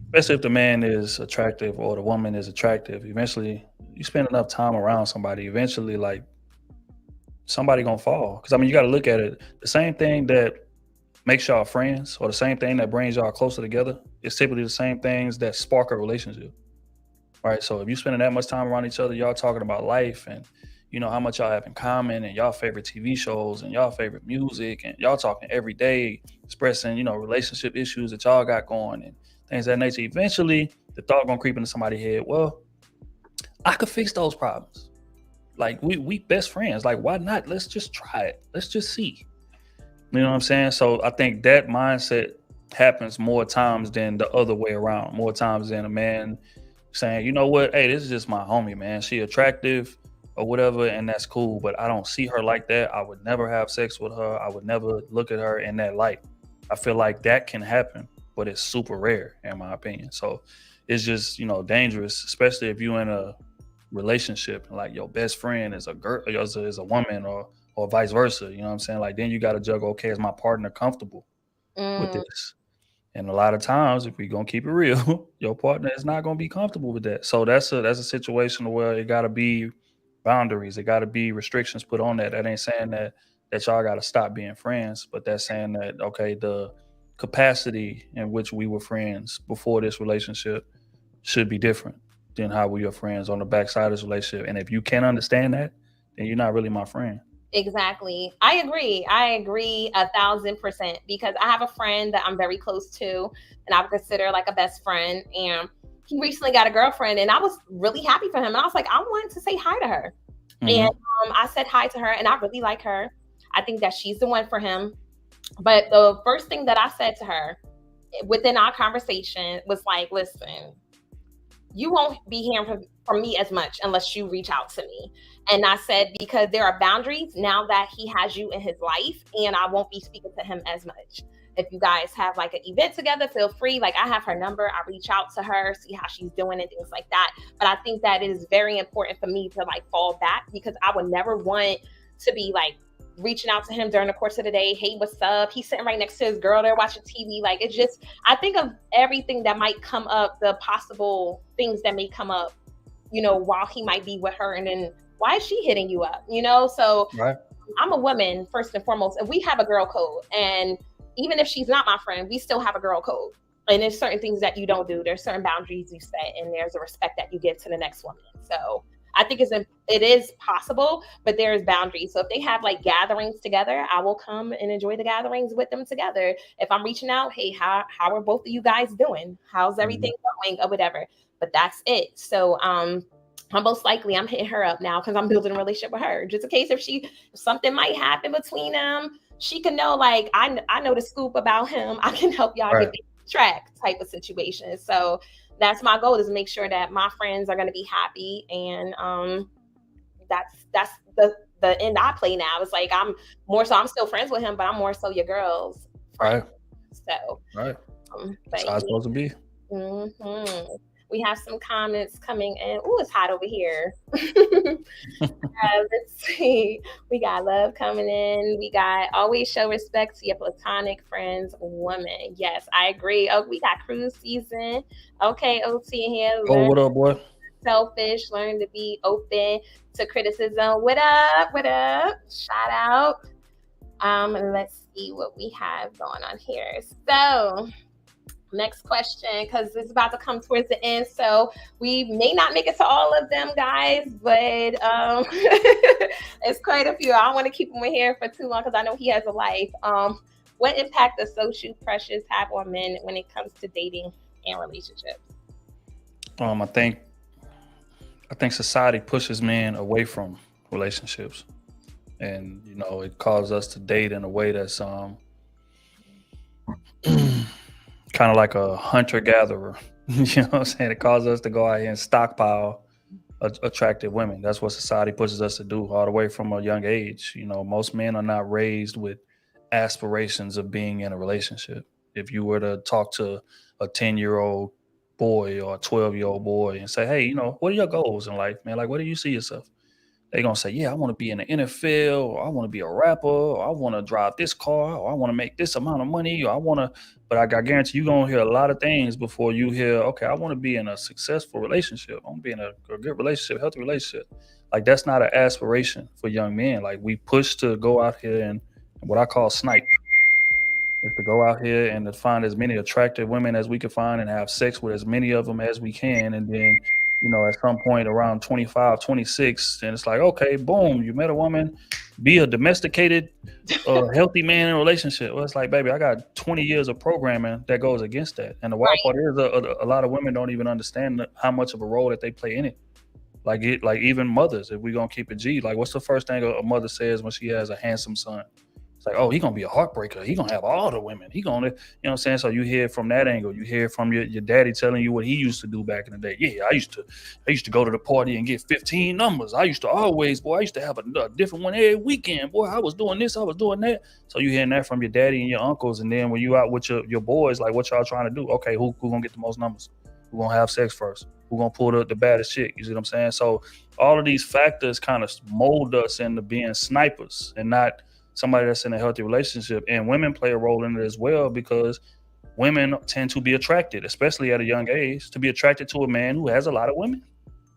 especially if the man is attractive or the woman is attractive, eventually you spend enough time around somebody, eventually like somebody gonna fall. Because I mean, you got to look at it. The same thing that makes y'all friends, or the same thing that brings y'all closer together, is typically the same things that spark a relationship. Right. So if you spending that much time around each other, y'all talking about life and how much y'all have in common and y'all favorite TV shows and y'all favorite music and y'all talking every day, expressing, relationship issues that y'all got going and things of that nature. Eventually the thought gonna creep into somebody's head, well, I could fix those problems. Like we best friends. Like, why not? Let's just try it. Let's just see. You know what I'm saying? So I think that mindset happens more times than the other way around. More times than a man saying, you know what, hey, this is just my homie, man. She attractive or whatever, and that's cool. But I don't see her like that. I would never have sex with her. I would never look at her in that light. I feel like that can happen, but it's super rare in my opinion. So it's just, dangerous, especially if you're in a relationship and like your best friend is a girl, is a woman, or vice versa. You know what I'm saying? Like then you got to juggle. Okay, is my partner comfortable with this? And a lot of times, if we're gonna keep it real, your partner is not gonna be comfortable with that. So that's a situation where it gotta be boundaries. It gotta be restrictions put on that. That ain't saying that y'all gotta stop being friends, but that's saying that okay, the capacity in which we were friends before this relationship should be different than how we are friends on the backside of this relationship. And if you can't understand that, then you're not really my friend. Exactly. I agree. 1,000%, because I have a friend that I'm very close to and I would consider like a best friend. And he recently got a girlfriend and I was really happy for him. And I was like, I wanted to say hi to her. And I said hi to her and I really like her. I think that she's the one for him. But the first thing that I said to her within our conversation was like, listen, you won't be hearing from me as much unless you reach out to me. And I said, because there are boundaries now that he has you in his life, and I won't be speaking to him as much. If you guys have like an event together, feel free. Like I have her number. I reach out to her, see how she's doing and things like that. But I think that it is very important for me to like fall back, because I would never want to be like reaching out to him during the course of the day. Hey, what's up? He's sitting right next to his girl. They're watching TV. Like it's just, I think of everything that might come up, the possible things that may come up, while he might be with her. And then why is she hitting you up? So right. I'm a woman first and foremost, and we have a girl code. And even if she's not my friend, we still have a girl code. And there's certain things that you don't do. There's certain boundaries you set, and there's a respect that you give to the next woman. So I think it is possible, but there's boundaries. So if they have like gatherings together, I will come and enjoy the gatherings with them together. If I'm reaching out, hey, how are both of you guys doing? How's everything going or whatever? But that's it. So most likely I'm hitting her up now because I'm building a relationship with her. Just in case if something might happen between them, she can know like I know the scoop about him. I can help y'all get back track type of situation. So that's my goal, is to make sure that my friends are going to be happy. And that's the end I play now. It's like I'm still friends with him, but I'm more so your girl's friend. Right. So That's how it's supposed to be. We have some comments coming in. Oh, it's hot over here. Let's see. We got love coming in. We got always show respect to your platonic friends, woman. Yes, I agree. Oh, we got Krew season. Okay, OT in here. Oh, what up, boy? Selfish. Learn to be open to criticism. What up? What up? Shout out. Let's see what we have going on here. So next question, because it's about to come towards the end, so we may not make it to all of them, guys, but it's quite a few. I don't want to keep him in here for too long because I know he has a life. What impact does social pressures have on men when it comes to dating and relationships? I think society pushes men away from relationships, and it causes us to date in a way that's kind of like a hunter-gatherer. You know what I'm saying? It causes us to go out here and stockpile attractive women. That's what society pushes us to do all the way from a young age. Most men are not raised with aspirations of being in a relationship. If you were to talk to a 10-year-old boy or a 12-year-old boy and say, hey, what are your goals in life, man? Like, where do you see yourself? they're gonna say, yeah, I want to be in the NFL, or I want to be a rapper, or I want to drive this car, or I want to make this amount of money, or I want to. But I guarantee you're gonna hear a lot of things before you hear, okay, I want to be in a successful relationship. I want to be in a good relationship, healthy relationship. Like that's not an aspiration for young men. Like we push to go out here and what I call snipe is to go out here and to find as many attractive women as we can find and have sex with as many of them as we can. And then, at some point around 25, 26, and it's like, okay, boom, you met a woman, be a domesticated, healthy man in a relationship. Well, it's like, baby, I got 20 years of programming that goes against that. And the wild part is a lot of women don't even understand how much of a role that they play in it. Like even mothers, if we're going to keep it G, like what's the first thing a mother says when she has a handsome son? It's like, oh, he gonna be a heartbreaker. He gonna have all the women. He gonna, what I'm saying? So you hear from that angle. You hear from your daddy telling you what he used to do back in the day. Yeah, I used to go to the party and get 15 numbers. I used to have a different one every weekend. Boy, I was doing this, I was doing that. So you hearing that from your daddy and your uncles, and then when you out with your boys, like what y'all trying to do? Okay, who gonna get the most numbers? Who gonna have sex first? Who gonna pull the baddest chick? You see what I'm saying? So all of these factors kind of mold us into being snipers and not somebody that's in a healthy relationship. And women play a role in it as well, because women tend to be attracted, especially at a young age, to be attracted to a man who has a lot of women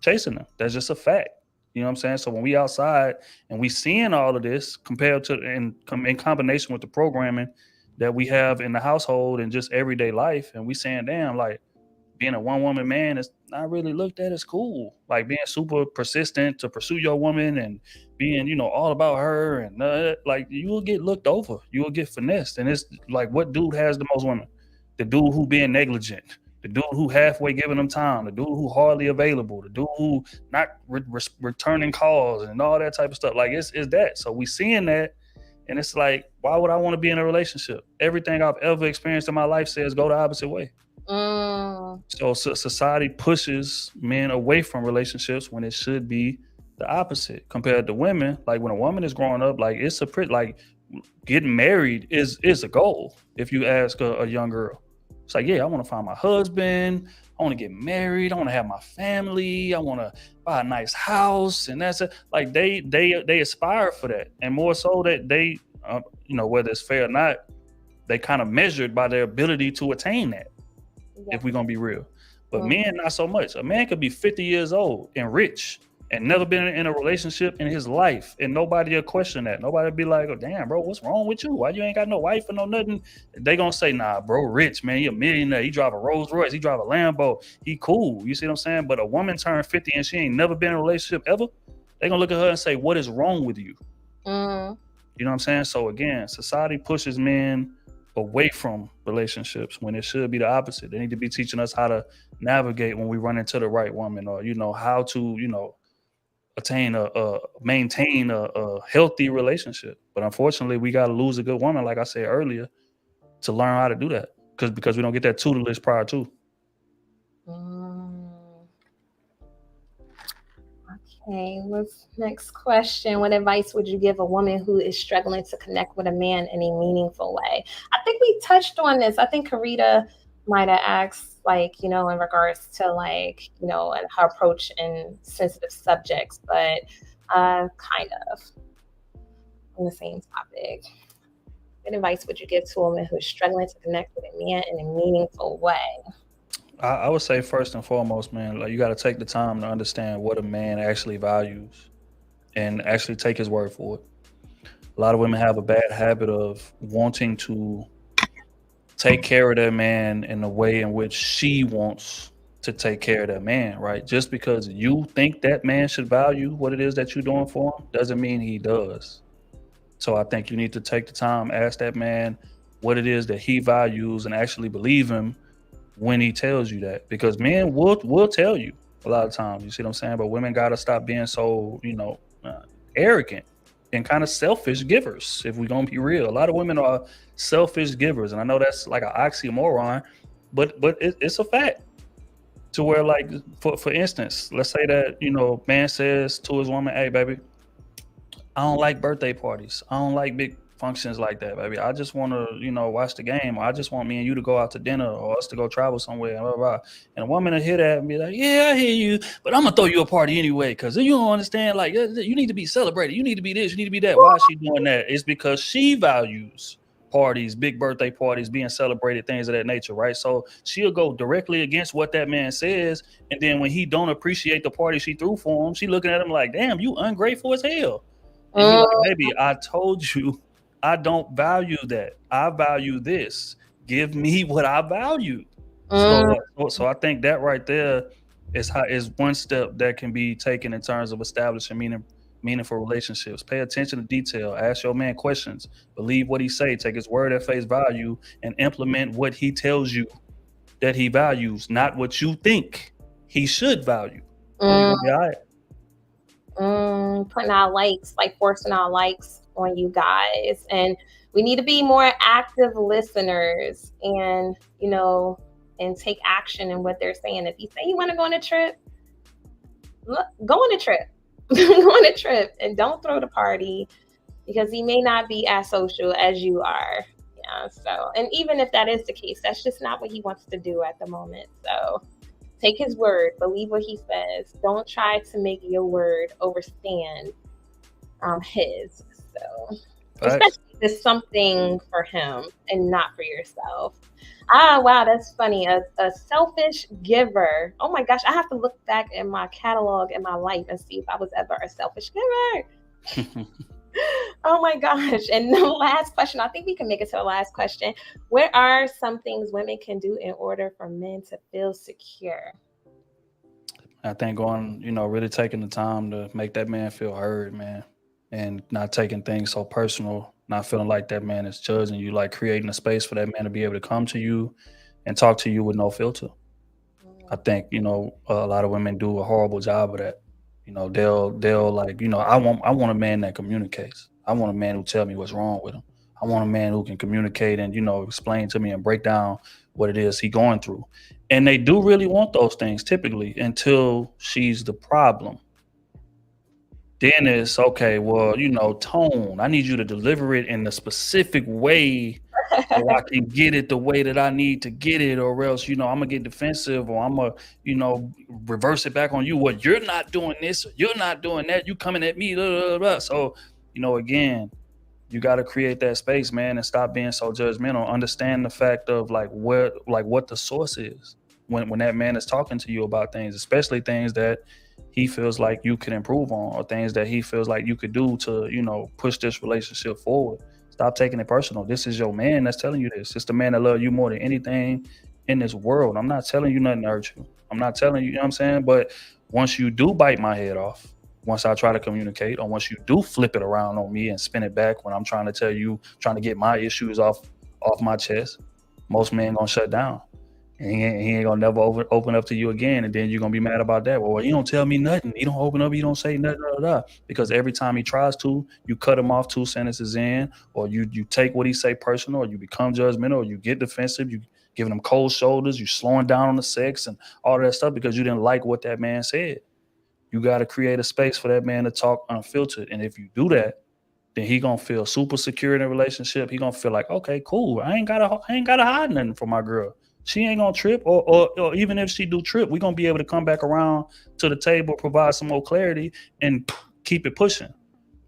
chasing them. That's just a fact. You know what I'm saying? So when we outside and we seeing all of this compared to in combination with the programming that we have in the household and just everyday life, and we saying, damn, like being a one woman man is not really looked at as cool. Like being super persistent to pursue your woman and being, all about her, and like you will get looked over, you will get finessed. And it's like, what dude has the most women? The dude who being negligent, the dude who halfway giving them time, the dude who hardly available, the dude who not returning calls and all that type of stuff. Like it's that. So we seeing that, and it's like, why would I want to be in a relationship? Everything I've ever experienced in my life says go the opposite way. So society pushes men away from relationships when it should be the opposite compared to women. Like when a woman is growing up, like it's like getting married is a goal. If you ask a young girl, it's like, yeah, I want to find my husband, I want to get married, I want to have my family, I want to buy a nice house, and that's it. Like they aspire for that, and more so that they whether it's fair or not, they kind of measured by their ability to attain that. If we're gonna be real. But men, not so much. A man could be 50 years old and rich and never been in a relationship in his life, and nobody will question that. Nobody will be like, oh damn, bro, what's wrong with you? Why you ain't got no wife or no nothing? They gonna say, nah, bro, rich, man, he a millionaire, he drive a Rolls Royce, he drive a Lambo, he cool. You see what I'm saying? But a woman turned 50 and she ain't never been in a relationship ever, they gonna look at her and say, what is wrong with you? You know what I'm saying? So again, society pushes men away from relationships when it should be the opposite. They need to be teaching us how to navigate when we run into the right woman, or how to maintain a healthy relationship. But unfortunately, we got to lose a good woman, like I said earlier, to learn how to do that, because we don't get that tutelage prior to. Okay, what's next question? What advice would you give a woman who is struggling to connect with a man in a meaningful way? I think we touched on this. I think Karita might have asked, in regards to her approach in sensitive subjects, but kind of on the same topic. What advice would you give to a woman who is struggling to connect with a man in a meaningful way? I would say first and foremost, man, like you got to take the time to understand what a man actually values and actually take his word for it. A lot of women have a bad habit of wanting to take care of their man in the way in which she wants to take care of that man, right? Just because you think that man should value what it is that you're doing for him doesn't mean he does. So I think you need to take the time, ask that man what it is that he values, and actually believe him when he tells you that, because men will tell you a lot of times. You see what I'm saying? But women got to stop being so arrogant and kind of selfish givers. If we're gonna be real, a lot of women are selfish givers, and I know that's like an oxymoron, but it's a fact. To where, like, for instance, let's say that man says to his woman, hey baby, I don't like birthday parties, I don't like big functions like that, baby. I just want to, watch the game, or I just want me and you to go out to dinner, or us to go travel somewhere, blah, blah, blah. And a woman will hear that and be like, yeah, I hear you, but I'm gonna throw you a party anyway, because you don't understand. Like, you need to be celebrated. You need to be this. You need to be that. Why is she doing that? It's because she values parties, big birthday parties, being celebrated, things of that nature, right? So she'll go directly against what that man says, and then when he don't appreciate the party she threw for him, she looking at him like, damn, you ungrateful as hell. And he like, baby, I told you I don't value that. I value this. Give me what I value. So I think that right there is one step that can be taken in terms of establishing meaningful relationships. Pay attention to detail. Ask your man questions. Believe what he say. Take his word at face value and implement what he tells you that he values, not what you think he should value. And you're gonna be all right. Putting our likes, like forcing our likes on you guys. And we need to be more active listeners and, and take action in what they're saying. If you say you want to go on a trip, go on a trip. Go on a trip and don't throw the party, because he may not be as social as you are. Yeah. So, and even if that is the case, that's just not what he wants to do at the moment. So take his word, believe what he says. Don't try to make your word overstand his. So, especially if it's something for him and not for yourself. Wow, that's funny. A selfish giver. Oh my gosh, I have to look back in my catalog in my life and see if I was ever a selfish giver. Oh my gosh. And the last question, I think we can make it to the last question. What are some things women can do in order for men to feel secure? I think going, really taking the time to make that man feel heard, man, and not taking things so personal, not feeling like that man is judging you, like creating a space for that man to be able to come to you and talk to you with no filter. I think, a lot of women do a horrible job of that. They'll like, I want a man that communicates. I want a man who tell me what's wrong with him. I want a man who can communicate and, explain to me and break down what it is he going through. And they do really want those things typically until she's the problem. Then it's okay, well, tone. I need you to deliver it in a specific way so I can get it the way that I need to get it, or else, I'm gonna get defensive, or I'm gonna, reverse it back on you. Well, you're not doing this, or you're not doing that. You coming at me, blah, blah, blah. So, again, you got to create that space, man, and stop being so judgmental. Understand the fact of what the source is when that man is talking to you about things, especially things that he feels like you could improve on, or things that he feels like you could do to, push this relationship forward. Stop taking it personal. This is your man that's telling you this. It's the man that loves you more than anything in this world. I'm not telling you nothing to hurt you. I'm not telling you, you know what I'm saying? But once you do bite my head off, once I try to communicate, or once you do flip it around on me and spin it back when I'm trying to tell you, trying to get my issues off my chest, most men gonna shut down. And he ain't gonna never open up to you again, and then you're gonna be mad about that. Well, he don't tell me nothing. He don't open up. He don't say nothing. Because every time he tries to, you cut him off 2 sentences in, or you take what he say personal, or you become judgmental, or you get defensive. You giving him cold shoulders. You slowing down on the sex and all that stuff because you didn't like what that man said. You got to create a space for that man to talk unfiltered, and if you do that, then he gonna feel super secure in a relationship. He gonna feel like, okay, cool. I ain't gotta hide nothing from my girl. She ain't gonna trip, or even if she do trip, we gonna be able to come back around to the table, provide some more clarity, and keep it pushing,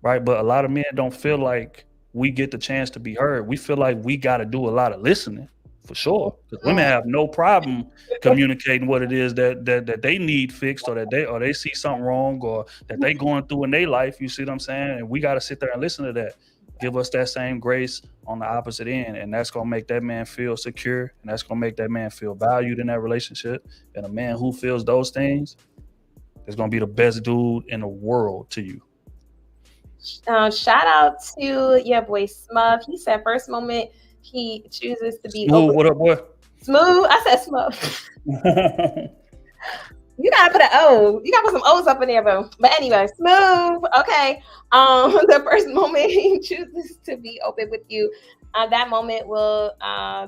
right? But a lot of men don't feel like we get the chance to be heard. We feel like we got to do a lot of listening, for sure. Because women have no problem communicating what it is that they need fixed, or that they see something wrong, or that they going through in their life. You see what I'm saying? And we got to sit there and listen to that. Give us that same grace on the opposite end, and that's gonna make that man feel secure, and that's gonna make that man feel valued in that relationship. And a man who feels those things is gonna be the best dude in the world to you. Shout out to your boy Smub. He said first moment he chooses to be Smooth. What up, boy? Smooth. I said Smooth. You gotta put an O. You gotta put some O's up in there, bro. But anyway, Smooth. Okay. The first moment he chooses to be open with you, that moment will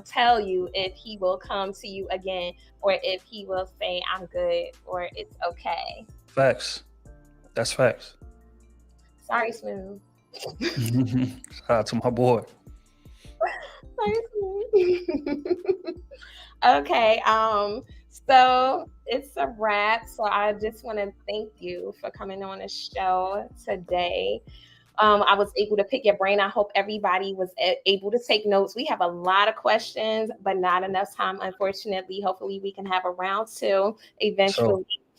tell you if he will come to you again, or if he will say, I'm good, or it's okay. Facts. That's facts. Sorry, Smooth. Shout out to my boy. Okay, so it's a wrap. So I just want to thank you for coming on the show today. I was able to pick your brain. I hope everybody was able to take notes. We have a lot of questions, but not enough time, unfortunately. Hopefully, we can have a round two eventually. So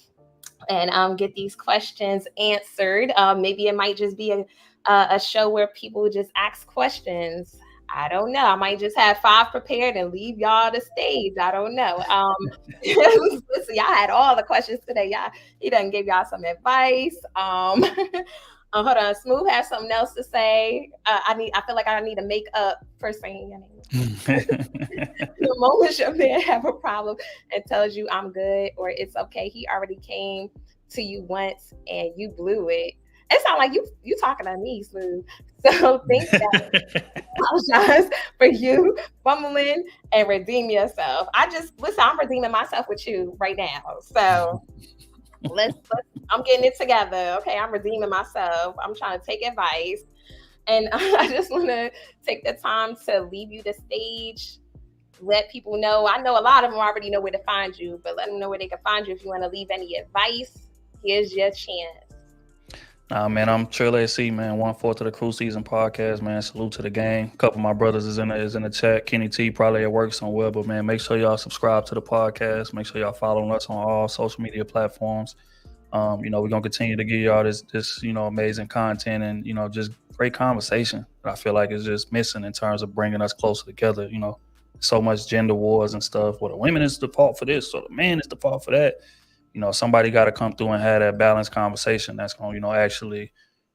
And get these questions answered. Maybe it might just be a show where people just ask questions. I don't know. I might just have 5 prepared and leave y'all the stage. I don't know. Listen, y'all had all the questions today. He done give y'all some advice. Hold on, Smooth has something else to say. I feel like I need to make up for saying your name. The moment your man have a problem and tells you I'm good or it's okay, he already came to you once and you blew it. It sounds like you talking to me, Smooth. So think that. Apologize for you fumbling and redeem yourself. I'm redeeming myself with you right now. So let's I'm getting it together. Okay, I'm redeeming myself. I'm trying to take advice. And I just want to take the time to leave you the stage. Let people know. I know a lot of them already know where to find you, but let them know where they can find you. If you want to leave any advice, here's your chance. Nah, man, I'm Trill AC, man. 1/4 of the Krew Season podcast, man. Salute to the gang. A couple of my brothers is in the chat. Kenny T probably at work somewhere, but man, make sure y'all subscribe to the podcast. Make sure y'all following us on all social media platforms. We're gonna continue to give y'all this amazing content and just great conversation that I feel like is just missing in terms of bringing us closer together. So much gender wars and stuff. Well, the women is the fault for this, or the man is the fault for that. Somebody got to come through and have that balanced conversation that's going to actually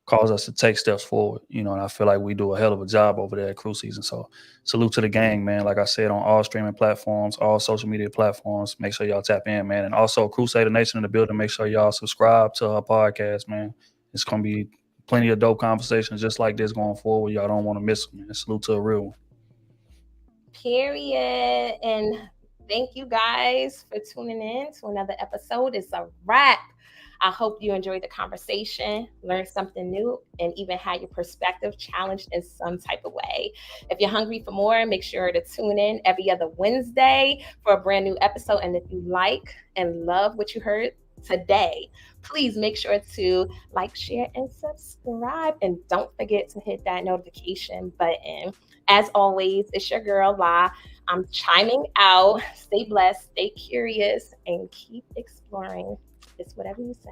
cause us to take steps forward. And I feel like we do a hell of a job over there at Krew Season. So salute to the gang, man. Like I said, on all streaming platforms, all social media platforms, make sure y'all tap in, man. And also Crusader Nation in the building, make sure y'all subscribe to our podcast, man. It's going to be plenty of dope conversations just like this going forward. Y'all don't want to miss them, man. Salute to a real one. Period. And thank you guys for tuning in to another episode. It's a wrap. I hope you enjoyed the conversation, learned something new, and even had your perspective challenged in some type of way. If you're hungry for more, make sure to tune in every other Wednesday for a brand new episode. And if you like and love what you heard today, please make sure to like, share, and subscribe. And don't forget to hit that notification button. As always, it's your girl, La. I'm chiming out. Stay blessed, stay curious, and keep exploring. It's whatever you say.